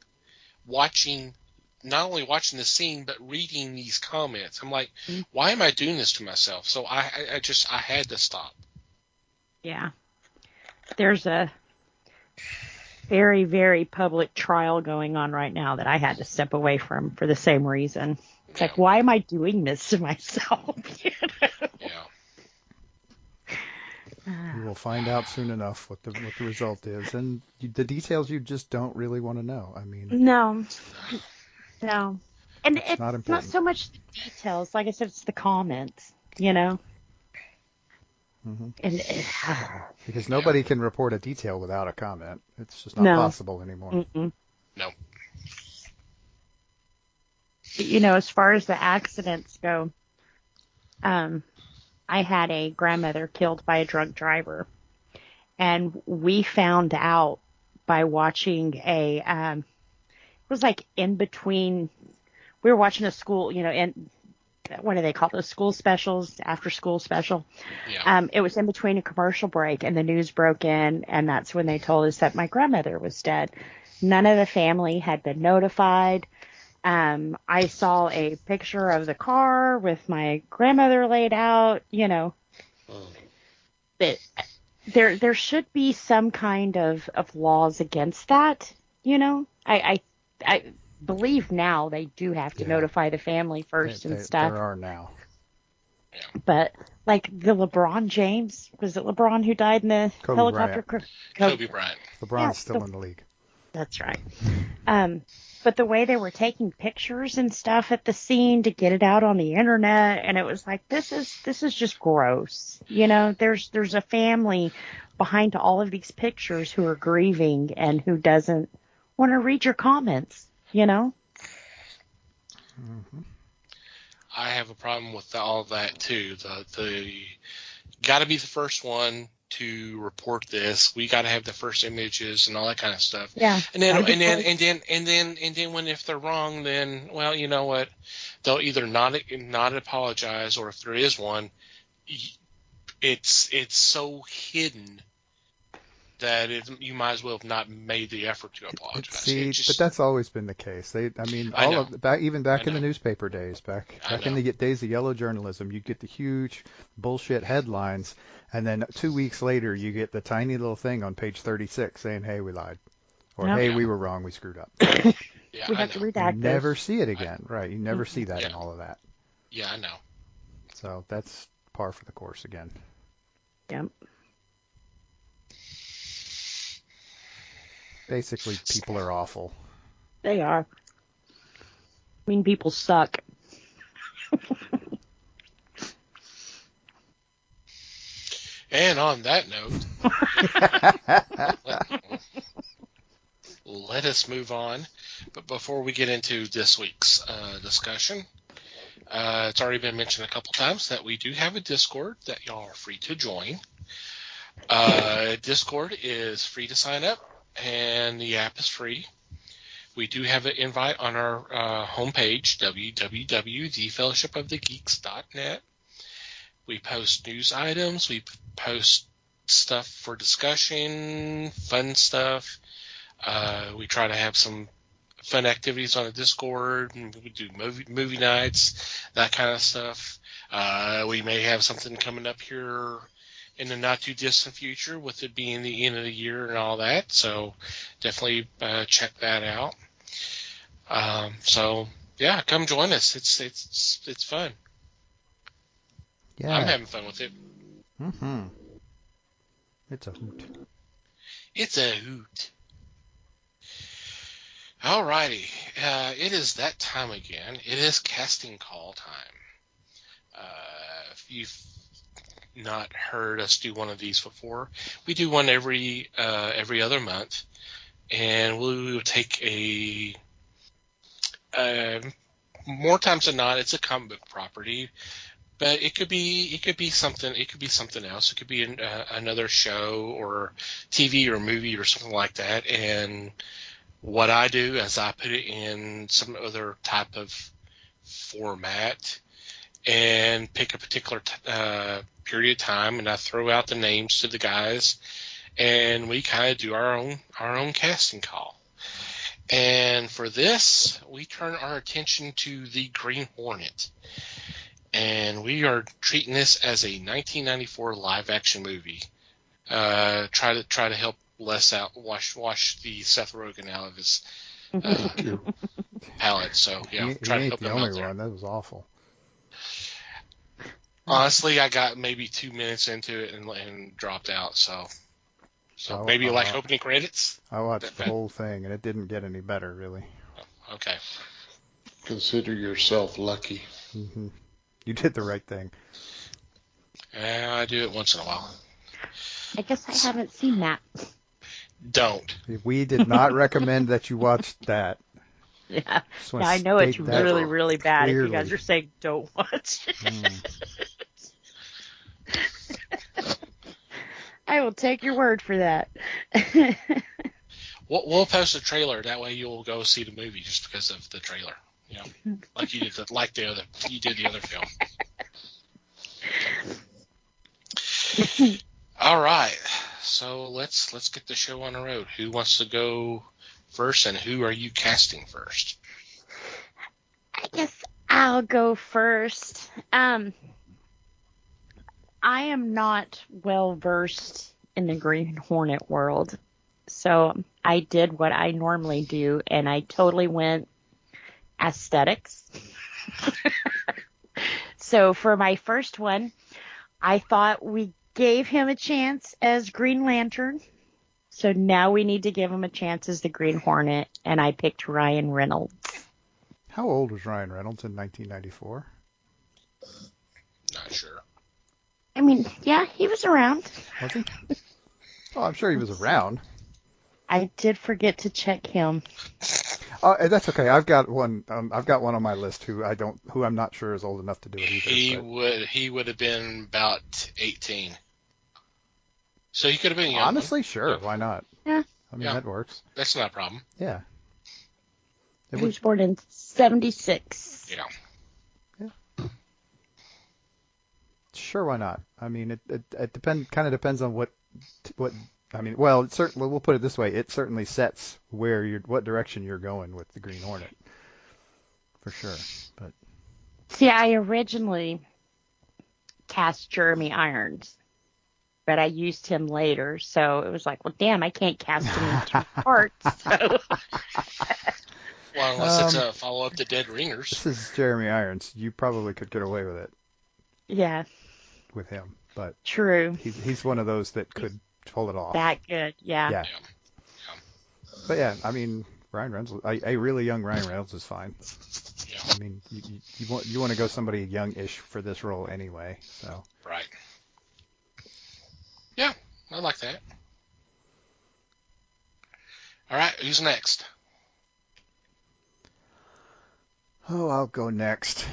not only watching the scene, but reading these comments? I'm like, why am I doing this to myself? So I had to stop. Yeah. There's a very, very public trial going on right now that I had to step away from for the same reason. It's like, why am I doing this to myself? Yeah. You will find out soon enough what the result is, and the details you just don't really want to know. I mean, no, and it's not so much the details. Like I said, it's the comments. And because nobody can report a detail without a comment. It's just not possible anymore. No. As far as the accidents go, I had a grandmother killed by a drunk driver, and we found out by watching it was like in between. We were watching a school, in what do they call those school specials, after school special? Yeah. It was in between a commercial break, and the news broke in, and that's when they told us that my grandmother was dead. None of the family had been notified. I saw a picture of the car with my grandmother laid out, But there should be some kind of laws against that, I believe now they do have to notify the family first and stuff. There are now. But like the LeBron James, was it LeBron who died in the helicopter crash? Kobe Bryant. LeBron's still in the league. That's right. But the way they were taking pictures and stuff at the scene to get it out on the internet, and it was like, this is just gross. There's a family behind all of these pictures who are grieving and who doesn't want to read your comments, Mm-hmm. I have a problem with all of that too. The got to be the first one to report this. We got to have the first images and all that kind of stuff. Yeah. And then when if they're wrong, then well, you know what? They'll either not apologize, or if there is one, it's so hidden that you might as well have not made the effort to apologize. See, but that's always been the case. Even back in the newspaper days, back in the days of yellow journalism, you'd get the huge bullshit headlines, and then 2 weeks later, you get the tiny little thing on page 36 saying, "Hey, we lied," or "Hey, we were wrong, we screwed up." We have to redact You never see it again, right? You never see that in all of that. Yeah, I know. So that's par for the course again. Yep. Basically, people are awful. They are. I mean, people suck. And on that note, let us move on. But before we get into this week's discussion, it's already been mentioned a couple times that we do have a Discord that y'all are free to join. Discord is free to sign up, and the app is free. We do have an invite on our homepage, www.thefellowshipofthegeeks.net. We post news items. We post stuff for discussion, fun stuff. We try to have some fun activities on the Discord. We do movie nights, that kind of stuff. We may have something coming up here in the not too distant future, with it being the end of the year and all that. So definitely check that out. So yeah, come join us. It's fun. Yeah. I'm having fun with it. Mm-hmm. It's a hoot. It's a hoot. Alrighty. It is that time again. It is casting call time. If you've not heard us do one of these before, we do one every other month, and we will take more times than not, it's a comic book property. But it could be something. It could be something else. It could be another show or TV or movie or something like that. And what I do is I put it in some other type of format and pick a particular period of time, and I throw out the names to the guys, and we kind of do our own casting call. And for this, we turn our attention to the Green Hornet. And we are treating this as a 1994 live-action movie. Try to help Les out, wash the Seth Rogen out of his palate. So yeah, try to help him out there. That was awful. Honestly, I got maybe 2 minutes into it and dropped out. So maybe like opening credits. I watched the whole thing, and it didn't get any better, really. Okay. Consider yourself lucky. Mm-hmm. You did the right thing. I do it once in a while. I guess I haven't seen that. Don't. We did not recommend that you watch that. Yeah, I know it's really, really bad clearly. If you guys are saying don't watch it. I will take your word for that. We'll post a trailer. That way you'll go see the movie just because of the trailer. You know, like you did the other film. All right, so let's get the show on the road. Who wants to go first, and who are you casting first? I guess I'll go first. I am not well versed in the Green Hornet world, so I did what I normally do, and I totally went aesthetics. So for my first one, I thought we gave him a chance as Green Lantern. So now we need to give him a chance as the Green Hornet, and I picked Ryan Reynolds. How old was Ryan Reynolds in 1994? Not sure. I mean, yeah, he was around. Was he? Oh, I'm sure he was around. I did forget to check him. That's okay. I've got one. I've got one on my list who I'm not sure is old enough to do it either. He would have been about 18. So he could have been young. Honestly, sure. Yeah. Why not? Yeah. I mean, that works. That's not a problem. Yeah. He was born in 76. Yeah. Sure, why not? I mean, it depends on what. I mean, well, we'll put it this way: it certainly sets what direction you're going with the Green Hornet, for sure. But See, I originally cast Jeremy Irons, but I used him later, so it was like, well, damn, I can't cast him in 2 parts. So. Well, unless it's a follow-up to Dead Ringers. This is Jeremy Irons. You probably could get away with it. Yeah. With him, but true. He's one of those that could pull it off. That good, yeah. Yeah. But yeah, I mean, Ryan Reynolds, a really young Ryan Reynolds is fine. Yeah. I mean, you want to go somebody young-ish for this role anyway, so. Right. Yeah, I like that. All right, who's next? Oh, I'll go next.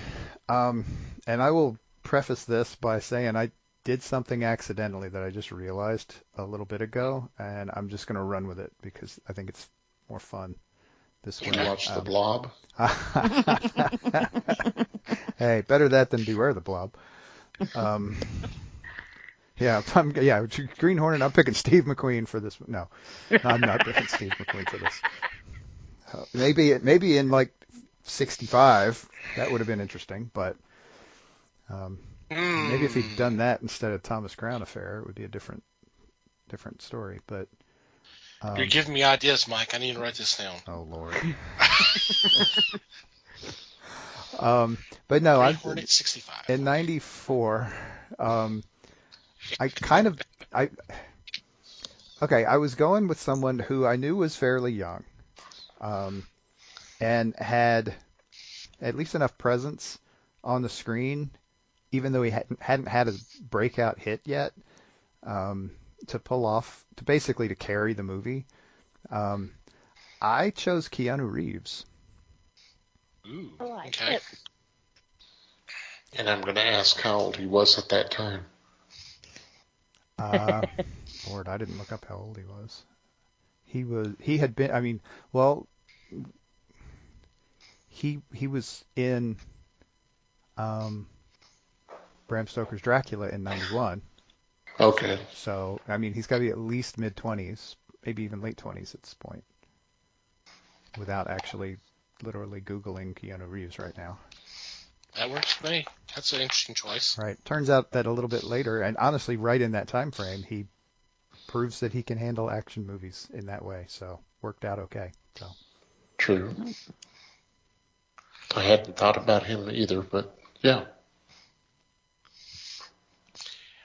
And I will preface this by saying I did something accidentally that I just realized a little bit ago, and I'm just going to run with it because I think it's more fun this way. Did you watch The Blob? Hey, better that than Beware the Blob. Yeah, Green Hornet. I'm picking Steve McQueen for this. No, I'm not picking Steve McQueen for this. Maybe in like 65, that would have been interesting, but maybe if he'd done that instead of Thomas Crown Affair, it would be a different story. But you're giving me ideas, Mike. I need to write this down. Oh Lord. But no, Green Hornet 65. In '94, I was going with someone who I knew was fairly young, and had at least enough presence on the screen, even though he hadn't had a breakout hit yet, to basically to carry the movie. I chose Keanu Reeves. Ooh, I like okay. it. And I'm going to ask how old he was at that time. Lord, I didn't look up how old he was. He had been, I mean, well, he was in Bram Stoker's Dracula in '91. Okay. So, I mean, he's got to be at least mid-20s, maybe even late 20s at this point, without actually literally Googling Keanu Reeves right now. That works for me. That's an interesting choice. Right. Turns out that a little bit later, and honestly, right in that time frame, he proves that he can handle action movies in that way. So, worked out okay. So. True. I hadn't thought about him either, but yeah.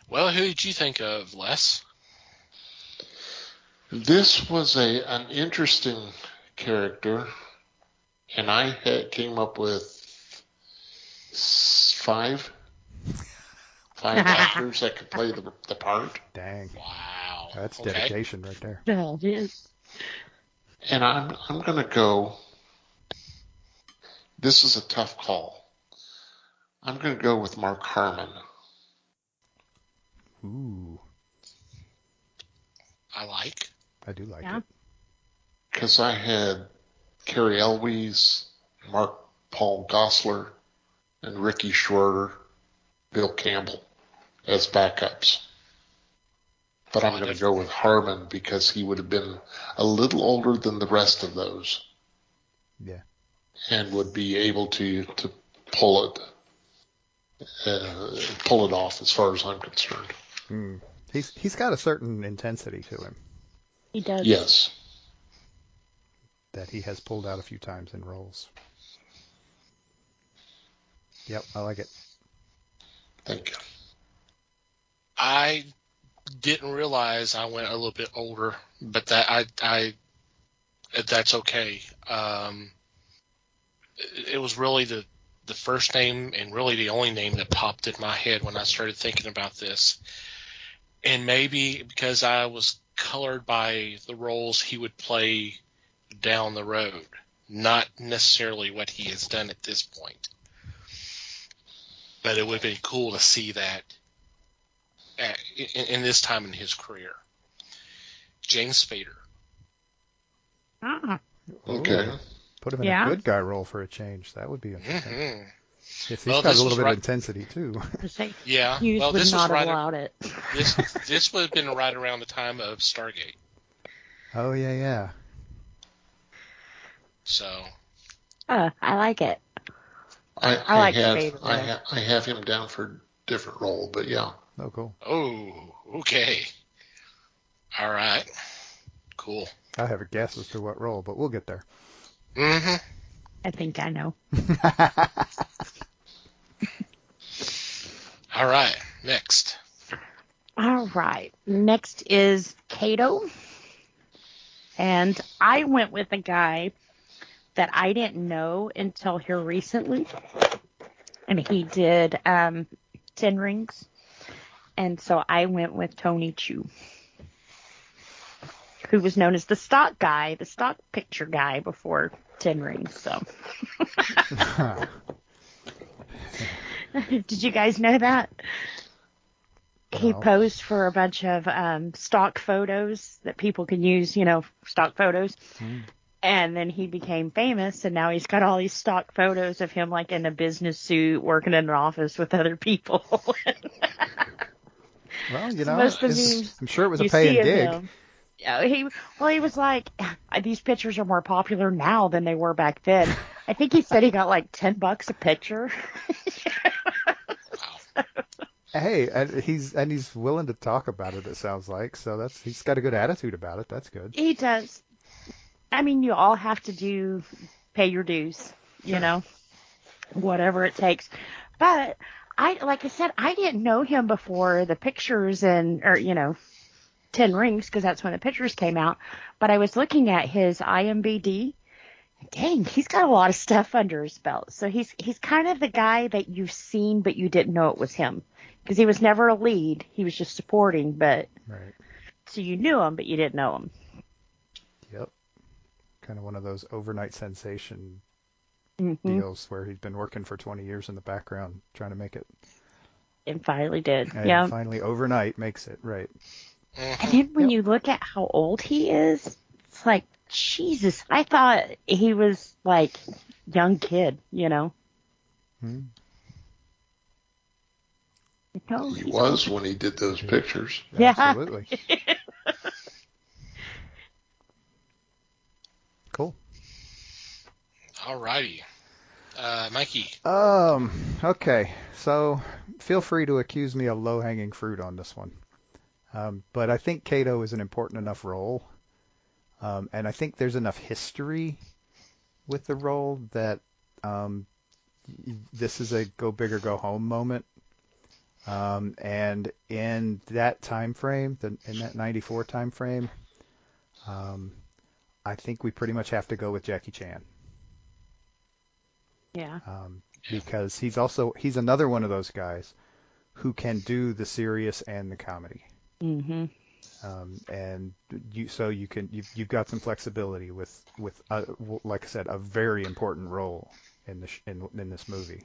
Well, who did you think of, Les? This was an interesting character, and I came up with five actors that could play the part. Dang. Wow. That's Okay. dedication right there. Yeah, it is. And I'm going to go. This is a tough call. I'm going to go with Mark Harmon. Ooh. I do like Yeah. it. Because I had Cary Elwes, Mark Paul Gosselaar, and Ricky Schroeder, Bill Campbell as backups. But I'm going to go with Harmon because he would have been a little older than the rest of those. Yeah. And would be able to pull it off as far as I'm concerned. Mm. He's got a certain intensity to him He does. Yes. that he has pulled out a few times in roles. Yep, I like it. Thank you. I didn't realize I went a little bit older, but that's okay. It was really the first name and really the only name that popped in my head when I started thinking about this. And maybe because I was colored by the roles he would play down the road, not necessarily what he has done at this point. But it would have been cool to see that in this time in his career. James Spader. Okay. Put him in a good guy role for a change. That would be interesting. Mm-hmm. Yes, he's got a little bit of intensity too. Yeah. Hughes Well, would this not was have right. allowed it. This would have been right around the time of Stargate. Oh yeah. So. I like it. I like have Spader. I have him down for a different role, but yeah. Oh, cool. Oh, okay. All right. Cool. I have a guess as to what role, but we'll get there. Mm-hmm. I think I know. All right. Next. All right. Next is Kato. And I went with a guy that I didn't know until here recently. And he did 10 Rings. And so I went with Tony Chu, who was known as the stock guy, the stock picture guy before 10 Rings. So, did you guys know that? He posed for a bunch of stock photos that people can use, stock photos. And then he became famous, and now he's got all these stock photos of him, like, in a business suit, working in an office with other people. Well, I'm sure it was a paying gig. Yeah, he was like, these pictures are more popular now than they were back then. I think he said he got like $10 a picture. Hey, and he's willing to talk about it. It sounds like he's got a good attitude about it. That's good. He does. I mean, you all have to pay your dues, whatever it takes. But like I said, I didn't know him before the pictures or 10 Rings, because that's when the pictures came out. But I was looking at his IMDb. Dang, he's got a lot of stuff under his belt. So he's kind of the guy that you've seen, but you didn't know it was him, because he was never a lead. He was just supporting, but right. So you knew him, but you didn't know him. Yep. Kind of one of those overnight sensation deals where he's been working for 20 years in the background trying to make it. And finally did. And finally overnight makes it, right. And then when you look at how old he is, it's like, Jesus, I thought he was like young kid, No, He was when he did those pictures. Yeah. Absolutely. Cool. Alrighty. Mikey. Okay. So feel free to accuse me of low-hanging fruit on this one. But I think Kato is an important enough role. And I think there's enough history with the role that this is a go big or go home moment. And in that time frame, in that 94 time frame, I think we pretty much have to go with Jackie Chan. Yeah. Because he's another one of those guys who can do the serious and the comedy. Mm-hmm. And you've got some flexibility with like I said, a very important role in this movie.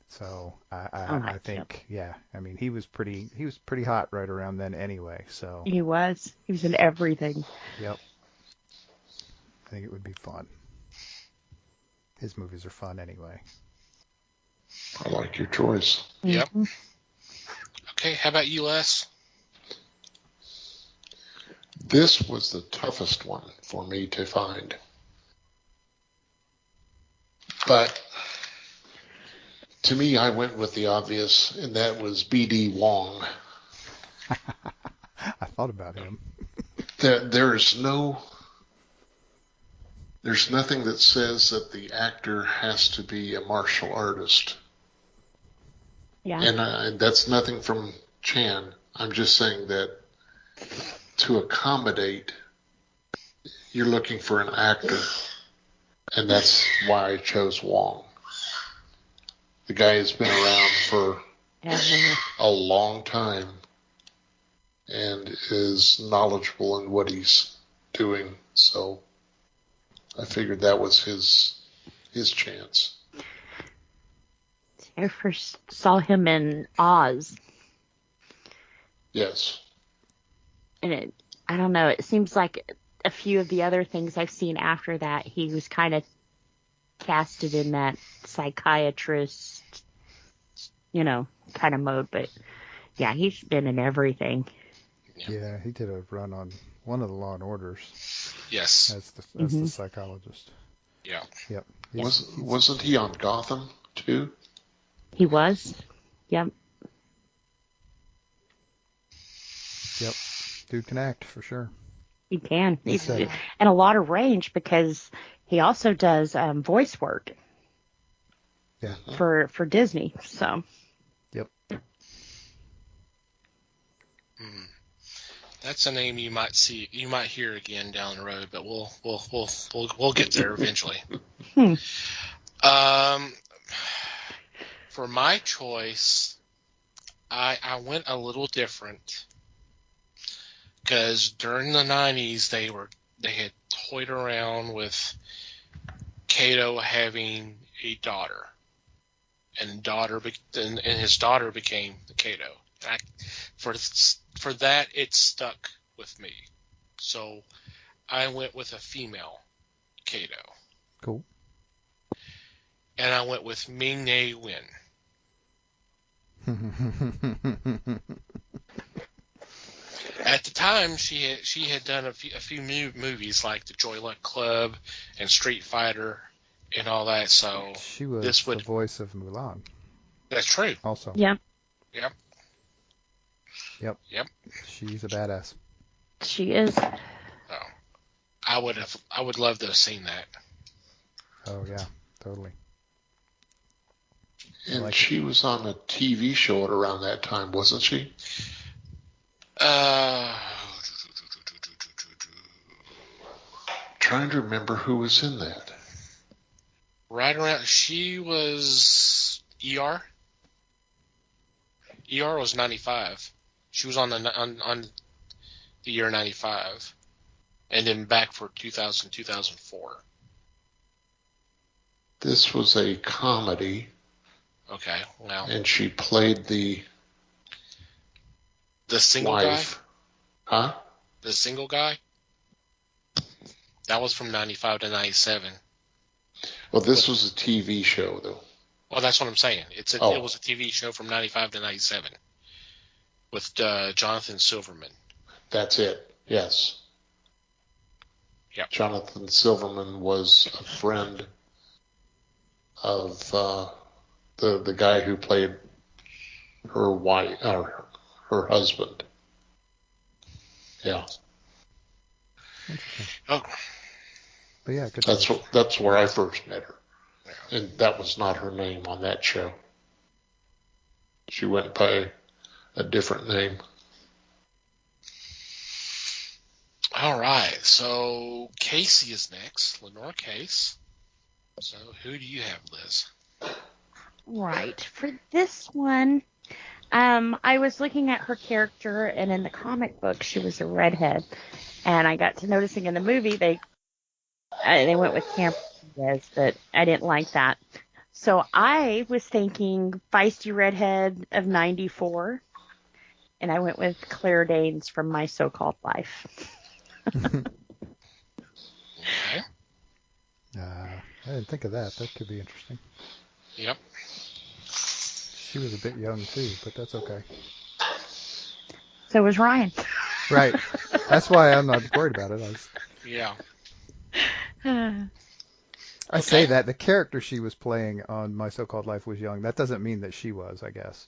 So I think, I mean, he was pretty hot right around then anyway. So he was in everything. Yep. I think it would be fun. His movies are fun anyway. I like your choice. Yep. Okay, how about you, Les? This was the toughest one for me to find. But to me, I went with the obvious, and that was B.D. Wong. I thought about him. There's nothing that says that the actor has to be a martial artist. Yeah. And that's nothing from Chan. I'm just saying that to accommodate, you're looking for an actor. And that's why I chose Wong. The guy has been around for a long time and is knowledgeable in what he's doing. So I figured that was his chance. I first saw him in Oz, Yes. and I don't know, it seems like a few of the other things I've seen after that, he was kind of casted in that psychiatrist, kind of mode, but yeah, he's been in everything. Yeah, he did a run on one of the Law and Orders Yes. as the psychologist. Yeah. Yep. Wasn't he on Gotham too? He was. Yep. Yep. Dude can act for sure. He can. He's said- and a lot of range because he also does voice work Yeah. for Disney. So. Yep. That's a name you might hear again down the road, but we'll get there eventually. For my choice, I went a little different because during the 90s they had toyed around with Kato having a daughter, and his daughter became the Kato. For that, it stuck with me. So I went with a female Kato. Cool. And I went with Ming-Na Wen. At the time, she had done a few movies like The Joy Luck Club and Street Fighter and all that. So she was the voice of Mulan. That's true. Also. Yep. Yep. Yep. Yep. She's a badass. She is. Oh, I would love to have seen that. Oh yeah, totally. And she was on a TV show at around that time, wasn't she? Trying to remember who was in that. Right around, she was ER. ER was 95. She was on the year 95, and then back for 2000, 2004. This was a comedy. Okay, well. And she played the single wife. guy? Huh? The single guy? That was from 95 to 97. Well, this was a TV show, though. Well, that's what I'm saying. It was a TV show from 95 to 97 with Jonathan Silverman. That's it. Yes. Yep. Jonathan Silverman was a friend of the guy who played her wife or her husband. Yeah. Oh. But yeah, good. That's where I first met her. Yeah. And that was not her name on that show. She went by a different name. All right, so Casey is next, Lenore Case. So who do you have, Liz? Right. For this one, I was looking at her character, and in the comic book, she was a redhead. And I got to noticing in the movie they went with Camp Diaz, but I didn't like that. So I was thinking feisty redhead of 94, and I went with Claire Danes from My So-Called Life. Okay. I didn't think of that. That could be interesting. Yep. She was a bit young too, but that's okay. So was Ryan. Right. That's why I'm not worried about it. Yeah. I say that the character she was playing on My So-Called Life was young. That doesn't mean that she was, I guess,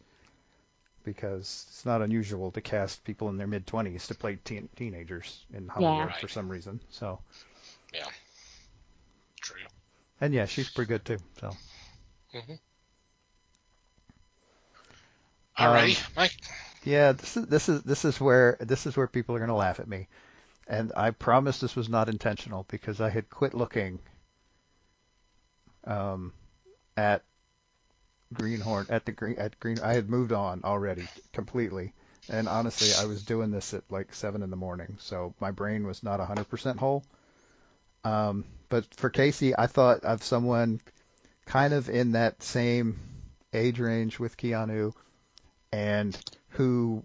because it's not unusual to cast people in their mid-20s to play teenagers in Hollywood for some reason. So. Yeah. True. And yeah, she's pretty good too. So. Mm-hmm. All right, Mike. Yeah, this is where people are going to laugh at me, and I promise this was not intentional because I had quit looking at Green Hornet at Green. I had moved on already completely, and honestly, I was doing this at like 7 a.m, so my brain was not 100% whole. But for Casey, I thought of someone kind of in that same age range with Keanu, and who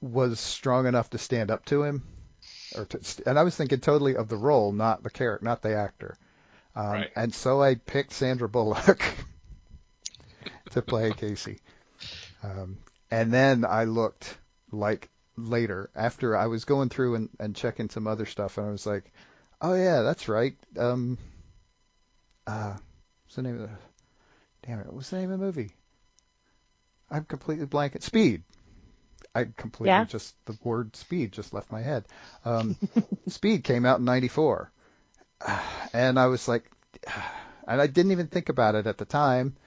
was strong enough to stand up to him. And I was thinking totally of the role, not the character, not the actor. Right. And so I picked Sandra Bullock to play Casey. And then I looked like later, after I was going through and checking some other stuff, and I was like, oh yeah, that's right. What's the name of the... Damn it, what's the name of the movie? I'm completely blanking. Speed. Just the word speed just left my head. Speed came out in 94. And I was like, and I didn't even think about it at the time,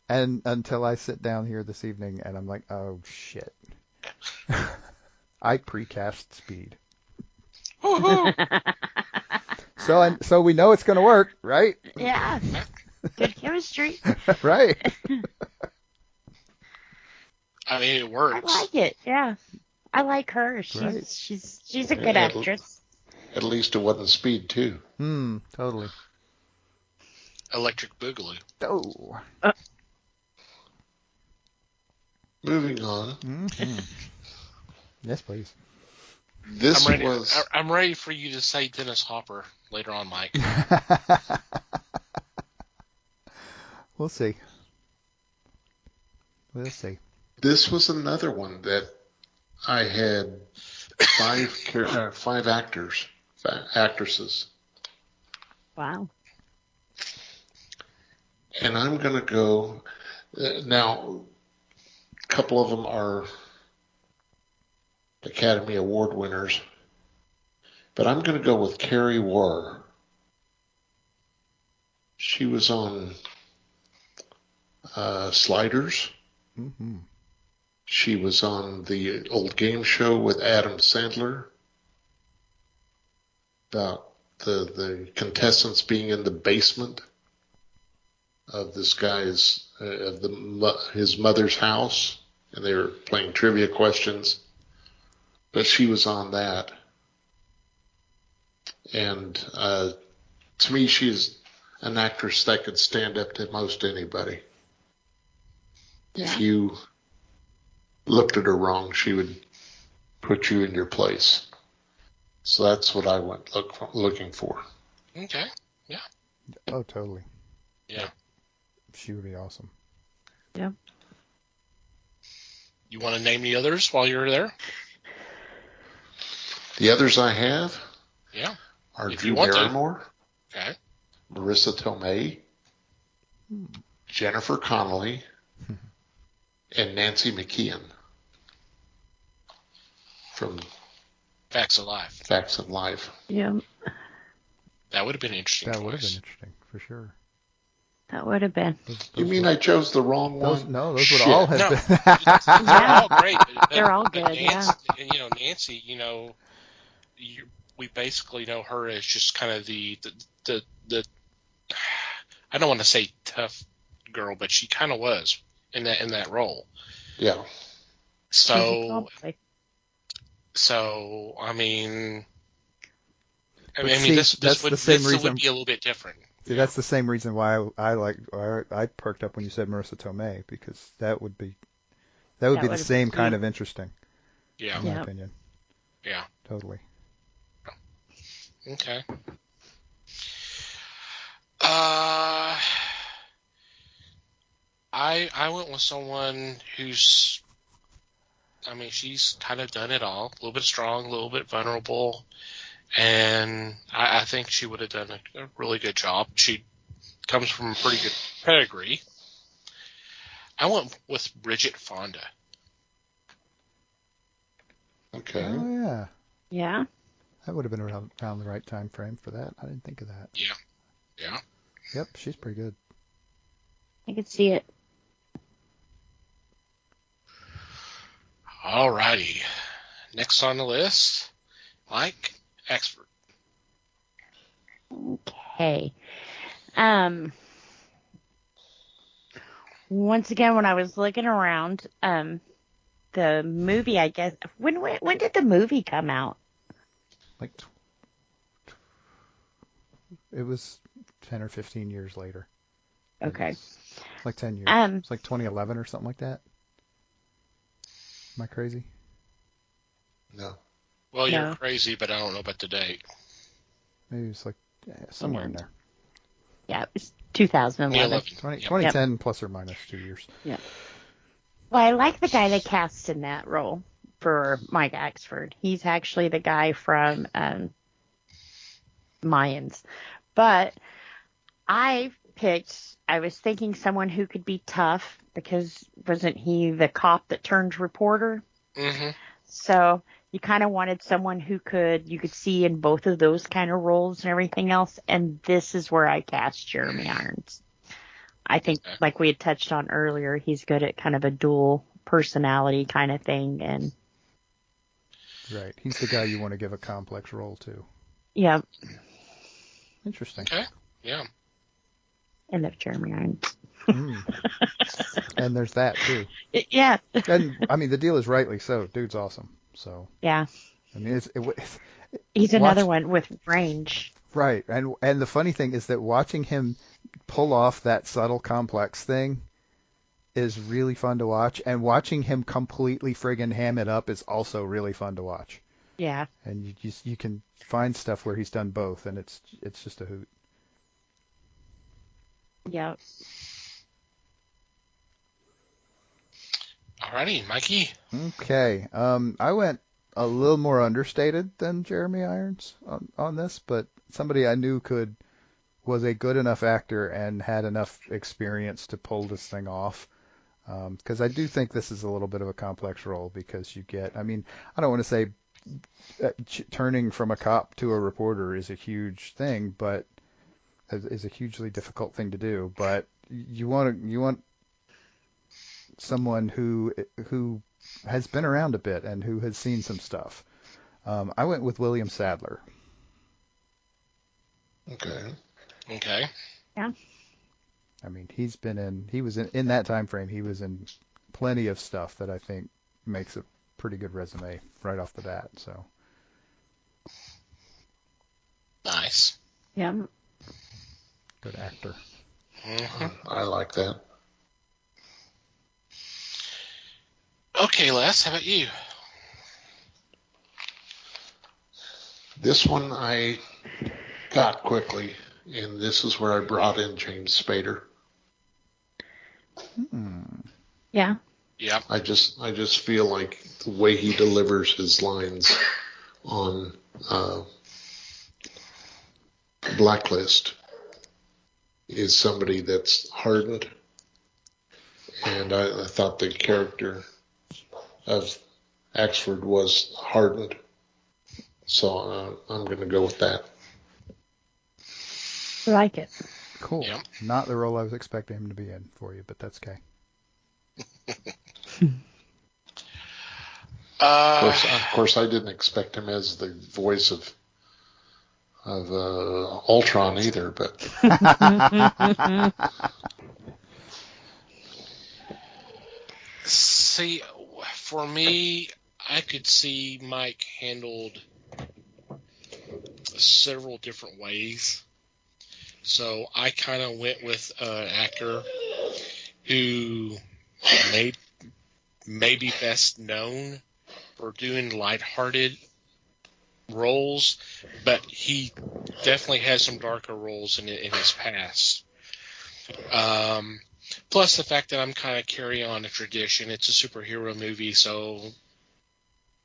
and until I sit down here this evening and I'm like, oh shit. I precast Speed. So we know it's going to work, right? Yeah. Good chemistry. Right. I mean, it works. I like it. Yeah. I like her. Right. She's a good actress. At least it wasn't Speed 2. Totally. Electric Boogaloo. Oh. Moving on. Mm-hmm. Yes, please. I'm ready for you to say Dennis Hopper later on, Mike. We'll see. We'll see. This was another one that I had five actresses. Wow. And I'm going to go, now, a couple of them are Academy Award winners, but I'm going to go with Carrie Warr. She was on Sliders. Mm-hmm. She was on the old game show with Adam Sandler about the contestants being in the basement of this guy's his mother's house, and they were playing trivia questions. But she was on that, and to me, she's an actress that could stand up to most anybody. Yeah. If you looked at her wrong, she would put you in your place. So that's what I went looking for. Okay. Yeah. Oh, totally. Yeah. She would be awesome. Yeah. You want to name the others while you're there? The others I have are if Drew Barrymore, Okay. Marissa Tomei, Jennifer Connelly, and Nancy McKeon from Facts of Life. Facts of Life. Yeah. That would have been an interesting That would have been choice. interesting, for sure. That would have been. You mean I chose the wrong one? Those would all have No. been. They're all great. They're all but good, Nancy, we basically know her as just kind of the I don't want to say tough girl, but she kind of was in that role. Yeah. So I mean, this would be a little bit different. See, that's the same reason why I perked up when you said Marissa Tomei, because that would be the same kind of interesting. Yeah. In my opinion. Yeah. Totally. Okay. I went with someone who's, she's kind of done it all. A little bit strong, a little bit vulnerable, and I think she would have done a really good job. She comes from a pretty good pedigree. I went with Bridget Fonda. Okay. Oh, yeah. Yeah. That would have been around the right time frame for that. I didn't think of that. Yeah. Yeah. Yep, she's pretty good. I could see it. Alrighty. Next on the list, Mike, expert. Okay. Once again, when I was looking around, the movie, I guess, when did the movie come out? Like It was 10 or 15 years later. Okay. Like 10 years. Um, It's like 2011 or something like that. Am I crazy? No. Well, No. you're crazy, but I don't know about the date. Maybe it's like somewhere in there. Yeah, it was 2011. 2010 plus or minus 2 years. Yeah. Well, I like the guy they cast in that role for Mike Axford. He's actually the guy from Mayans. But I was thinking someone who could be tough because wasn't he the cop that turned reporter? Mm-hmm. So you kind of wanted someone you could see in both of those kind of roles and everything else. And this is where I cast Jeremy Irons. I think, like we had touched on earlier, he's good at kind of a dual personality kind of thing. And Right. He's the guy you want to give a complex role to. yeah. Interesting. Okay. Yeah. I love Jeremy Irons. And there's that too. Yeah. And I mean, the deal is rightly so. Dude's awesome. So Yeah. I mean, He's another one with range. Right. And the funny thing is that watching him pull off that subtle complex thing is really fun to watch, and watching him completely friggin' ham it up is also really fun to watch. Yeah. And you can find stuff where he's done both, and it's just a hoot. Yeah. Alrighty, Mikey. Okay. I went a little more understated than Jeremy Irons on this, but somebody I knew was a good enough actor and had enough experience to pull this thing off. Because I do think this is a little bit of a complex role because you get, I mean, I don't want to say turning from a cop to a reporter is a huge thing, but is a hugely difficult thing to do. But you want someone who has been around a bit and who has seen some stuff. I went with William Sadler. Okay. Yeah. I mean, he was in that time frame. He was in plenty of stuff that I think makes a pretty good resume right off the bat. So Nice. Yeah. good actor. Mm-hmm. I like that. Okay, Les, how about you? This one I got quickly, and this is where I brought in James Spader. Yeah. Yeah. I just feel like the way he delivers his lines on Blacklist is somebody that's hardened, and I thought the character of Axford was hardened, so I'm going to go with that. I like it. Cool. Yep. Not the role I was expecting him to be in for you, but that's okay. Of course, I didn't expect him as the voice of Ultron either, but see, for me, I could see Mike handled several different ways. So I kind of went with an actor who may be best known for doing lighthearted roles, but he definitely has some darker roles in his past. Plus the fact that I'm kind of carrying on a tradition. It's a superhero movie, so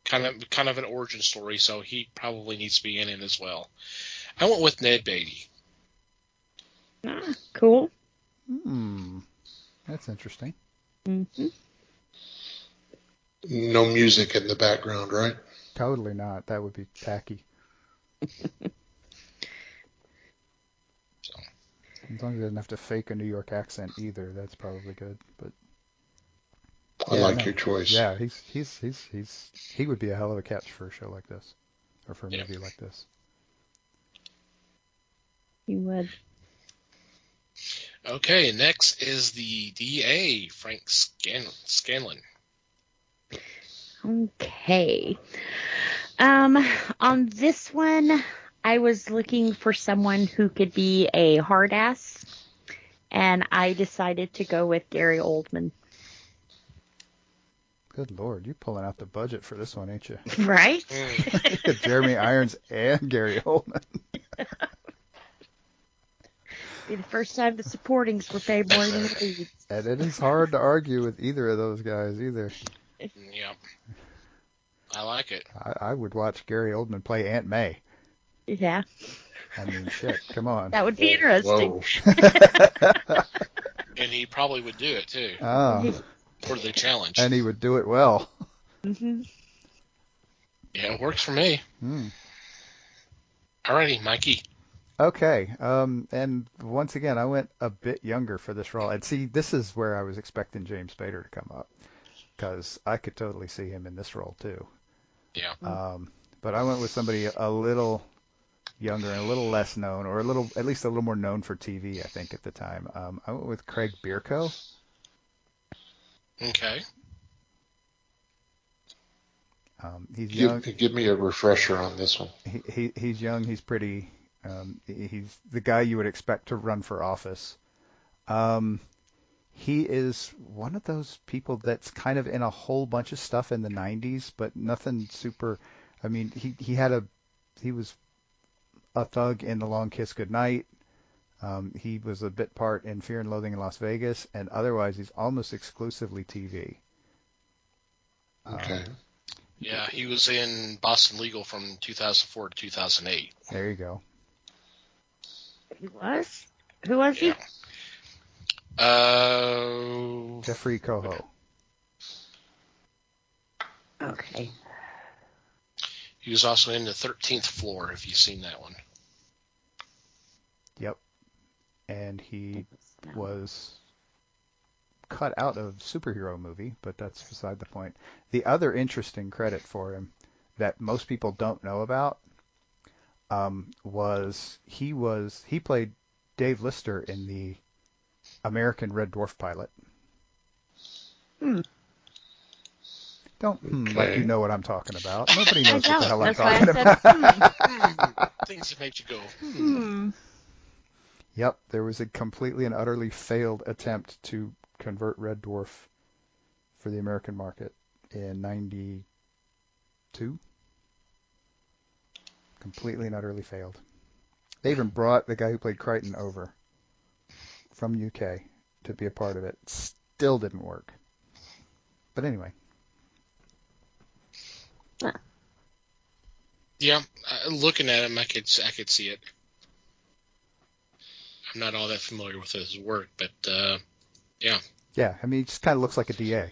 kind of an origin story, so he probably needs to be in it as well. I went with Ned Beatty. Cool. That's interesting. Mm-hmm. no music in the background, right? Totally not. That would be tacky. As long as he doesn't have to fake a New York accent either, that's probably good. But I like your choice. Yeah, he would be a hell of a catch for a show like this, or for a movie like this. You would. Okay, next is the DA, Frank Scanlon. Okay. On this one, I was looking for someone who could be a hard ass, and I decided to go with Gary Oldman. Good Lord, you're pulling out the budget for this one, ain't you? Right? Jeremy Irons and Gary Oldman. Be the first time the supportings were paid more than the leads. And it is hard to argue with either of those guys either. Yep. I like it. I would watch Gary Oldman play Aunt May. Yeah. I mean, shit, come on. That would be interesting. And he probably would do it, too. Oh. For the challenge. And he would do it well. Mm-hmm. Yeah, it works for me. Alrighty, Mikey. Okay. And once again, I went a bit younger for this role. And see, this is where I was expecting James Spader to come up, because I could totally see him in this role too. Yeah. But I went with somebody a little younger and a little less known, or at least a little more known for TV, I think, at the time. I went with Craig Bierko. Okay. He's young. Give me a refresher on this one. He's young. He's pretty. He's the guy you would expect to run for office. He is one of those people that's kind of in a whole bunch of stuff in the 90s, but nothing super. I mean, he was a thug in The Long Kiss Goodnight. He was a bit part in Fear and Loathing in Las Vegas, and otherwise he's almost exclusively TV. Okay. Yeah, he was in Boston Legal from 2004 to 2008. There you go. He was? Who was he? Jeffrey Coho. Okay. He was also in The 13th Floor, if you've seen that one. Yep. And he was cut out of superhero movie, but that's beside the point. The other interesting credit for him that most people don't know about was he played Dave Lister in the American Red Dwarf pilot. Don't like you know what I'm talking about. Nobody knows what the hell I'm talking about. Things that make you go, Yep, there was a completely and utterly failed attempt to convert Red Dwarf for the American market in 92. Completely and utterly failed. They even brought the guy who played Crichton over from UK to be a part of it. Still didn't work. But anyway. Yeah, looking at him, I could see it. I'm not all that familiar with his work, but yeah. Yeah, I mean, he just kind of looks like a DA.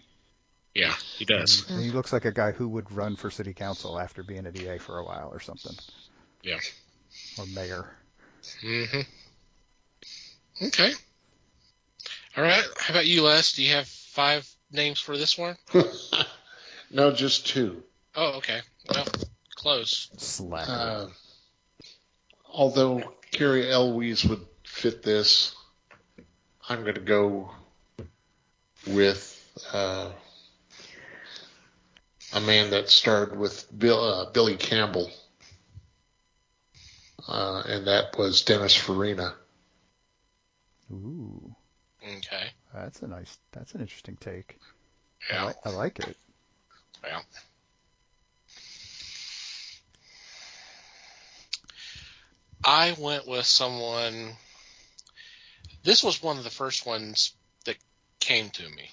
Yeah, he does. And he looks like a guy who would run for city council after being a DA for a while or something. Yeah. Or mayor. Mm-hmm. Okay. All right. How about you, Les? Do you have 5 names for this one? No, just 2. Oh, okay. Well, close. Slacker. Although Carrie Elwes would fit this, I'm going to go with a man that starred with Billy Campbell, and that was Dennis Farina. Ooh. Okay. That's an interesting take. Yeah. I like it. Yeah. I went with someone. This was one of the first ones that came to me.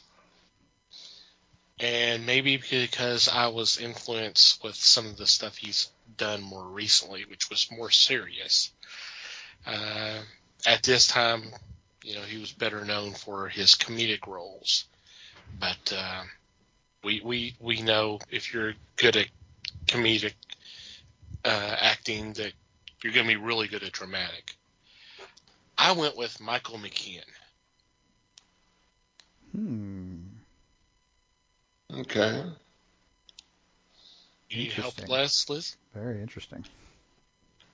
And maybe because I was influenced with some of the stuff he's done more recently, which was more serious. At this time, he was better known for his comedic roles. But we know if you're good at comedic acting that you're going to be really good at dramatic. I went with Michael McKean. Okay. You need help, Liz? Very interesting.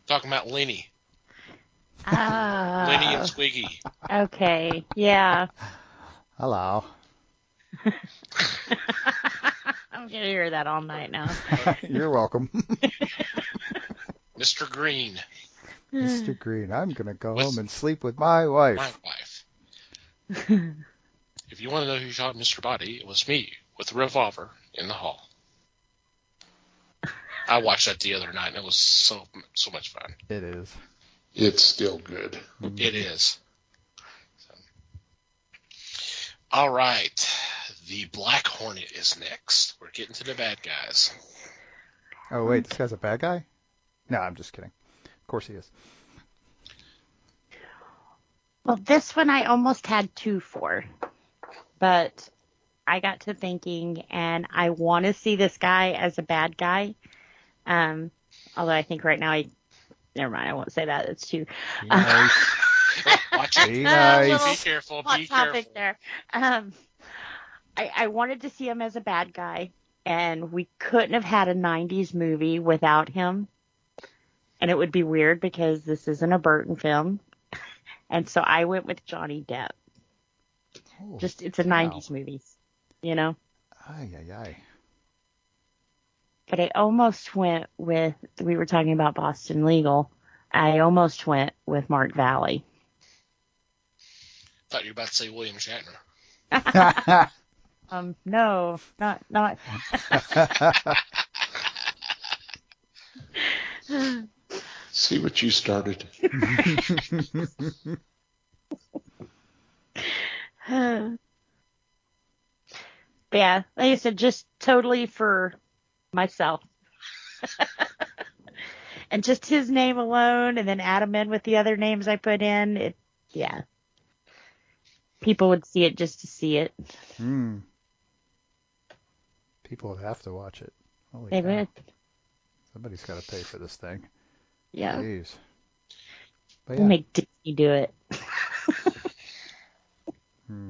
Talking about Lenny. Oh. Lenny and Squiggy. Okay, yeah. Hello. I'm going to hear that all night now. You're welcome. Mr. Green. Mr. Green, I'm going to go With home and sleep with my My wife. wife. If you want to know who shot Mr. Body, it was me with a revolver in the hall. I watched that the other night, and it was so much fun. It is. It's still good. It is. So. All right. The Black Hornet is next. We're getting to the bad guys. Oh, wait, this guy's a bad guy? No, I'm just kidding. Of course he is. Well, this one I almost had 2 for, but I got to thinking, and I want to see this guy as a bad guy. Although I think right now never mind, I won't say that. It's too. Be nice. Watch it. Be nice. Be careful. Hot Be topic careful. there. I wanted to see him as a bad guy, and we couldn't have had a 90s movie without him. And it would be weird because this isn't a Burton film. And so I went with Johnny Depp. Oh, It's a 90s movie, you know? Ay, ay, ay. But I almost went with, we were talking about Boston Legal. I almost went with Mark Valley. Thought you were about to say William Shatner. No, not. See what you started. But yeah, like I said, just totally for myself. And just his name alone, and then add him in with the other names I put in. Yeah. People would see it just to see it. People would have to watch it. Holy They cow. would. Somebody's got to pay for this thing. Yeah. Jeez. But We'll make Disney do it.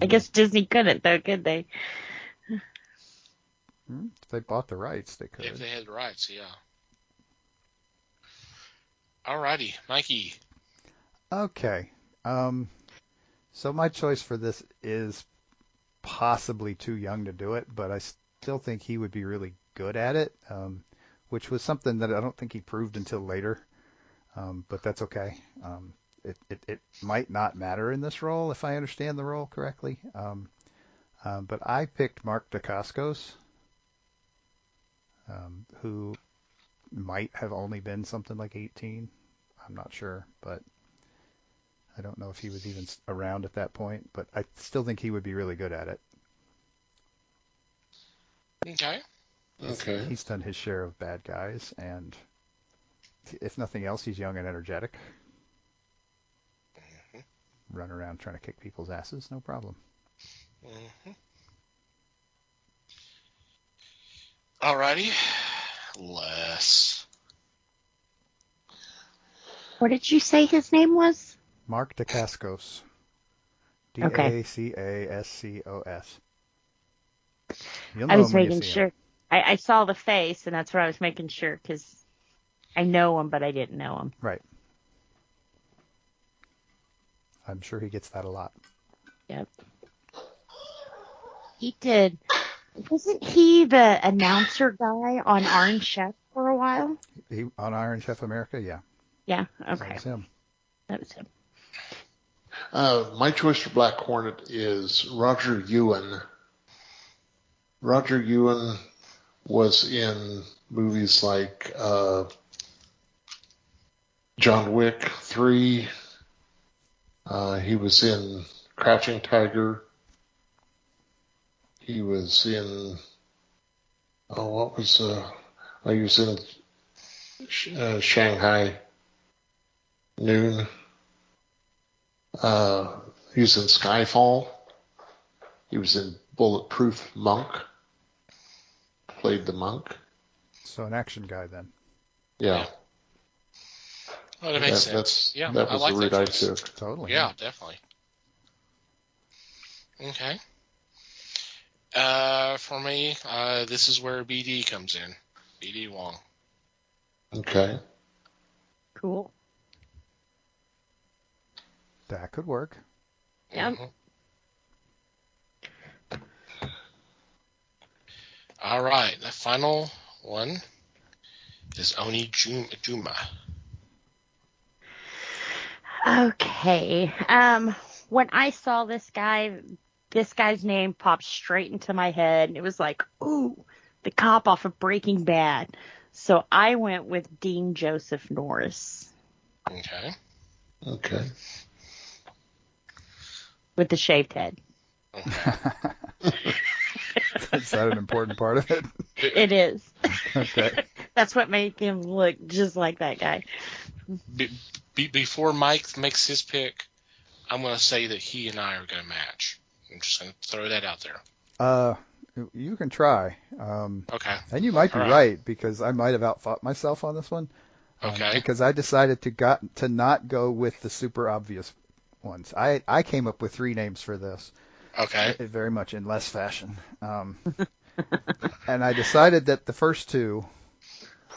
I guess Disney couldn't, though, could they? If they bought the rights, they could. If they had the rights, yeah. Alrighty, Mikey. Okay. So my choice for this is possibly too young to do it, but I still think he would be really good at it, which was something that I don't think he proved until later. But that's okay. It might not matter in this role if I understand the role correctly. But I picked Mark Dacascos, who might have only been something like 18. I'm not sure, but I don't know if he was even around at that point. But I still think he would be really good at it. Okay. Okay. He's done his share of bad guys, and if nothing else, he's young and energetic. Run around trying to kick people's asses, no problem. Alrighty. Les. What did you say his name was? Mark Dacascos. Okay. Dacascos. You'll I know was him when you making see sure. him. I saw the face, and that's what I was making sure, because I know him, but I didn't know him. Right. I'm sure he gets that a lot. Yep. He did. Wasn't he the announcer guy on Iron Chef for a while? He on Iron Chef America, yeah. Yeah, That okay. was him. That was him. My choice for Black Hornet is Roger Ewan. Roger Ewan was in movies like John Wick 3. He was in Crouching Tiger. He was in he was in Shanghai Noon. He was in Skyfall. He was in Bulletproof Monk. Played the monk. So an action guy then. Yeah. Oh, that makes sense. Yeah, that I was like the route that I choice. took. Totally. Yeah, definitely. Okay. For me, this is where BD comes in. BD Wong. Okay. Cool. That could work. Yep. All right, the final one is Oni Juma. Okay. When I saw this guy's name popped straight into my head, and it was like, ooh, the cop off of Breaking Bad. So I went with Dean Joseph Norris Okay. Okay. with the shaved head. Okay. Is that an important part of it? It is. Okay. That's what made him look just like that guy. Before Mike makes his pick, I'm going to say that he and I are going to match. I'm just going to throw that out there. You can try. Okay. And you might be All right, because I might have outthought myself on this one. Okay. Because I decided to not go with the super obvious ones. I came up with 3 names for this. Okay. Very much in less fashion. And I decided that the first 2,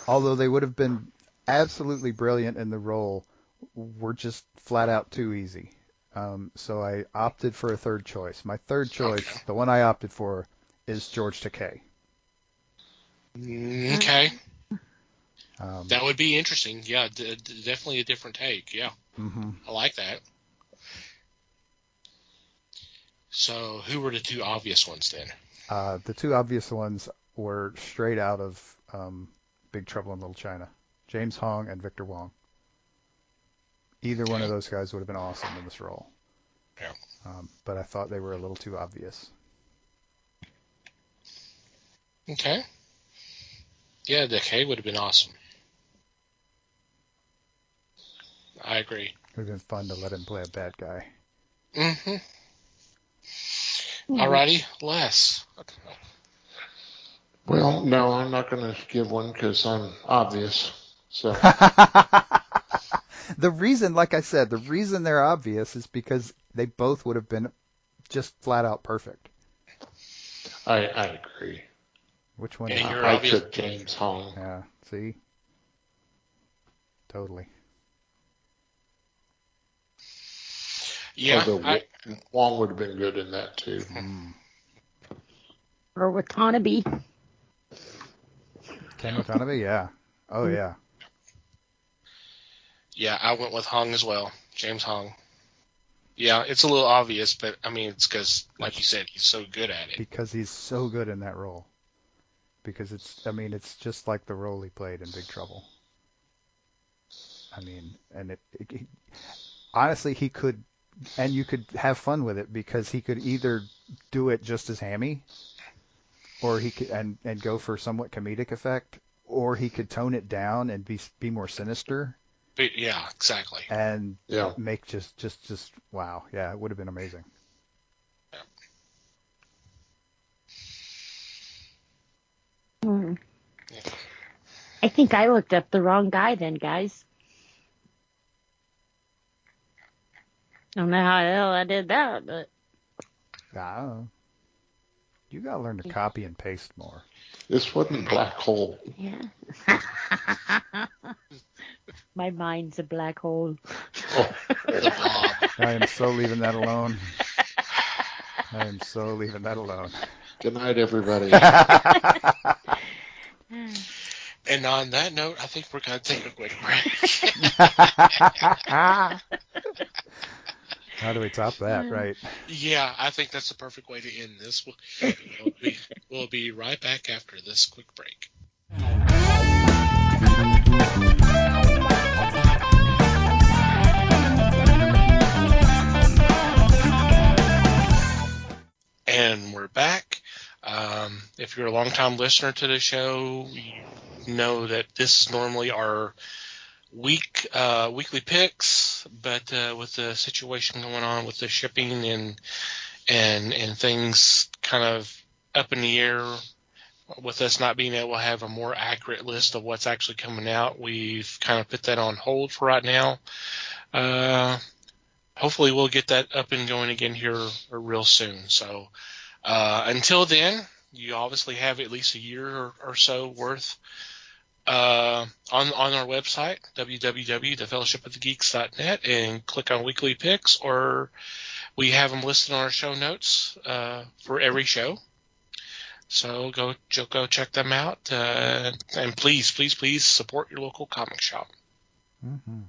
although they would have been absolutely brilliant in the role, were just flat out too easy. So I opted for a third choice. My third choice, Okay. the one I opted for, is George Takei. Okay. That would be interesting. Yeah, definitely a different take. Yeah. Mm-hmm. I like that. So who were the 2 obvious ones then? The 2 obvious ones were straight out of Big Trouble in Little China. James Hong and Victor Wong. Either one of those guys would have been awesome in this role. Yeah. But I thought they were a little too obvious. Okay. Yeah, Decay would have been awesome. I agree. It would have been fun to let him play a bad guy. Mm-hmm. Alrighty, Les. Well, no, I'm not going to give one because I'm obvious. So The reason, like I said, the reason they're obvious is because they both would have been just flat out perfect. I agree. Which one? And you're I obvious. took James Hong. Yeah, see? Totally. Yeah. Although Wong would have been good in that too. Or Watanabe. Ken Watanabe, yeah. Oh, yeah. Yeah, I went with Hong as well. James Hong. Yeah, it's a little obvious, but I mean, it's because, like you said, he's so good at it. Because he's so good in that role. Because it's just like the role he played in Big Trouble. I mean, and honestly, he could, and you could have fun with it because he could either do it just as hammy, or he could and go for somewhat comedic effect, or he could tone it down and be more sinister. But yeah, exactly. And Yeah. make just wow, yeah, it would have been amazing. Hmm. I think I looked up the wrong guy then, guys. I don't know how the hell I did that, but You gotta learn to copy and paste more. This wasn't Black Hole. yeah. My mind's a black hole. Oh, The Blob. I am so leaving that alone. I am so leaving that alone. good night, everybody. And on that note, I think we're going to take a quick break. How do we top that, right? Yeah, I think that's the perfect way to end this. We'll be right back after this quick break. And we're back. If you're a longtime listener to the show, you know that this is normally our weekly picks, but with the situation going on with the shipping and things kind of up in the air, with us not being able to have a more accurate list of what's actually coming out, we've kind of put that on hold for right now. Hopefully we'll get that up and going again here real soon. So until then, you obviously have at least a year or so worth on our website, www.thefellowshipofthegeeks.net, and click on weekly picks, or we have them listed on our show notes for every show. So go check them out, and please support your local comic shop. Mm-hmm.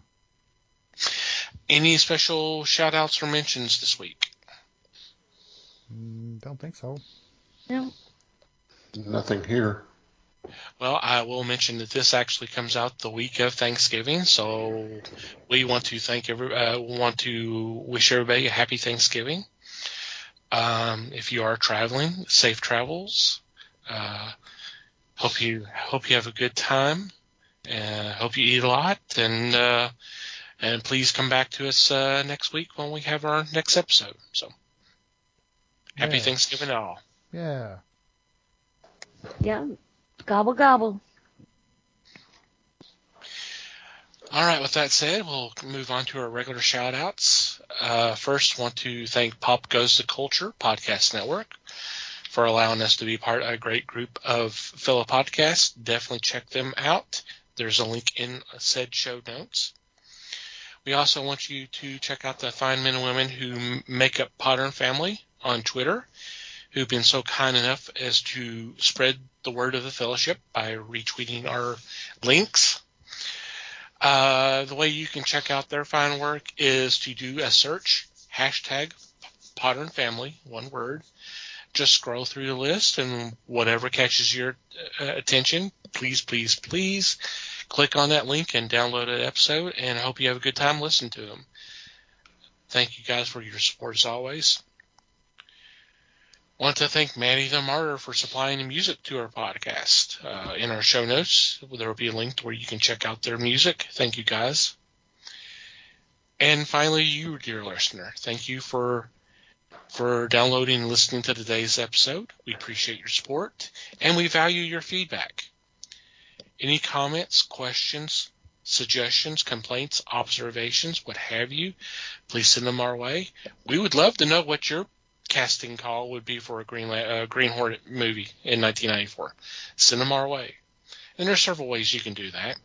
Any special shout-outs or mentions this week? Don't think so. No. Nothing here. Well, I will mention that this actually comes out the week of Thanksgiving, so we want to want to wish everybody a happy Thanksgiving. If you are traveling, safe travels. Hope you have a good time. Hope you eat a lot, and please come back to us next week when we have our next episode. So, happy Thanksgiving to all. Yeah. Yeah. Gobble, gobble. All right, with that said, we'll move on to our regular shout-outs. First, want to thank Pop Goes the Culture Podcast Network for allowing us to be part of a great group of fellow podcasts. Definitely check them out. There's a link in said show notes. We also want you to check out the fine men and women who make up Potter and Family on Twitter, who've been so kind enough as to spread the word of the fellowship by retweeting our links. The way you can check out their fine work is to do a search, hashtag Potter and Family, one word. Just scroll through the list, and whatever catches your attention, please click on that link and download an episode, and I hope you have a good time listening to them. Thank you guys for your support as always. Want to thank Manny the Martyr for supplying the music to our podcast. In our show notes, there will be a link where you can check out their music. Thank you, guys. And finally, you, dear listener, thank you for downloading and listening to today's episode. We appreciate your support, and we value your feedback. Any comments, questions, suggestions, complaints, observations, what have you, please send them our way. We would love to know what your casting call would be for a Green Hornet movie in 1994. Send them our way. And there are several ways you can do that.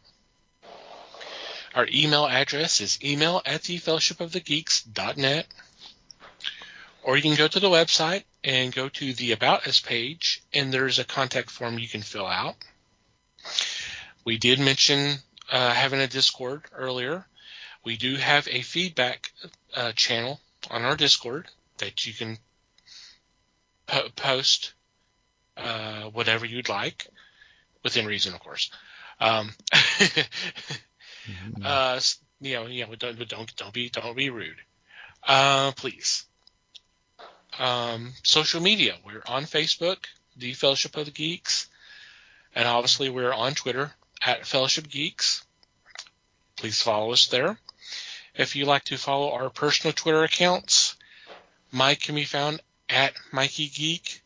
Our email address is email@thefellowshipofthegeeks.net. Or you can go to the website and go to the About Us page, and there's a contact form you can fill out. We did mention having a Discord earlier. We do have a feedback channel on our Discord that you can post whatever you'd like, within reason, of course. Don't be rude, please. Social media, we're on Facebook, the Fellowship of the Geeks, and obviously we're on Twitter at Fellowship Geeks. Please follow us there. If you like to follow our personal Twitter accounts, Mike can be found at Mikey Geek.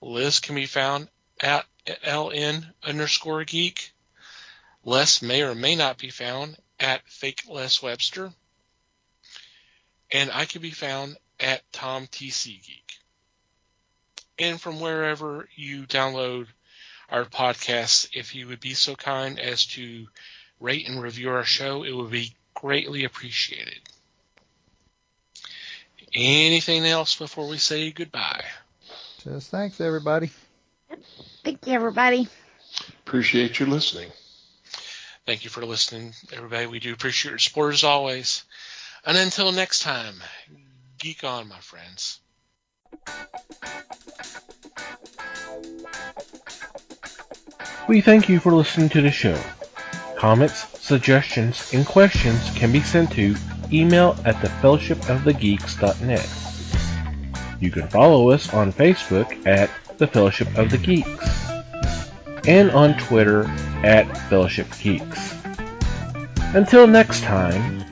Liz can be found at LN_Geek. Les may or may not be found at Fake Les Webster. And I can be found at Tom TC Geek. And from wherever you download our podcast, if you would be so kind as to rate and review our show, it would be greatly appreciated. Anything else before we say goodbye? Just thanks, everybody. Thank you, everybody. Appreciate you listening. Thank you for listening, everybody. We do appreciate your support as always. And until next time, geek on, my friends. We thank you for listening to the show. Comments, suggestions, and questions can be sent to email@thefellowshipofthegeeks.net. You can follow us on Facebook at The Fellowship of the Geeks and on Twitter at Fellowship Geeks. Until next time,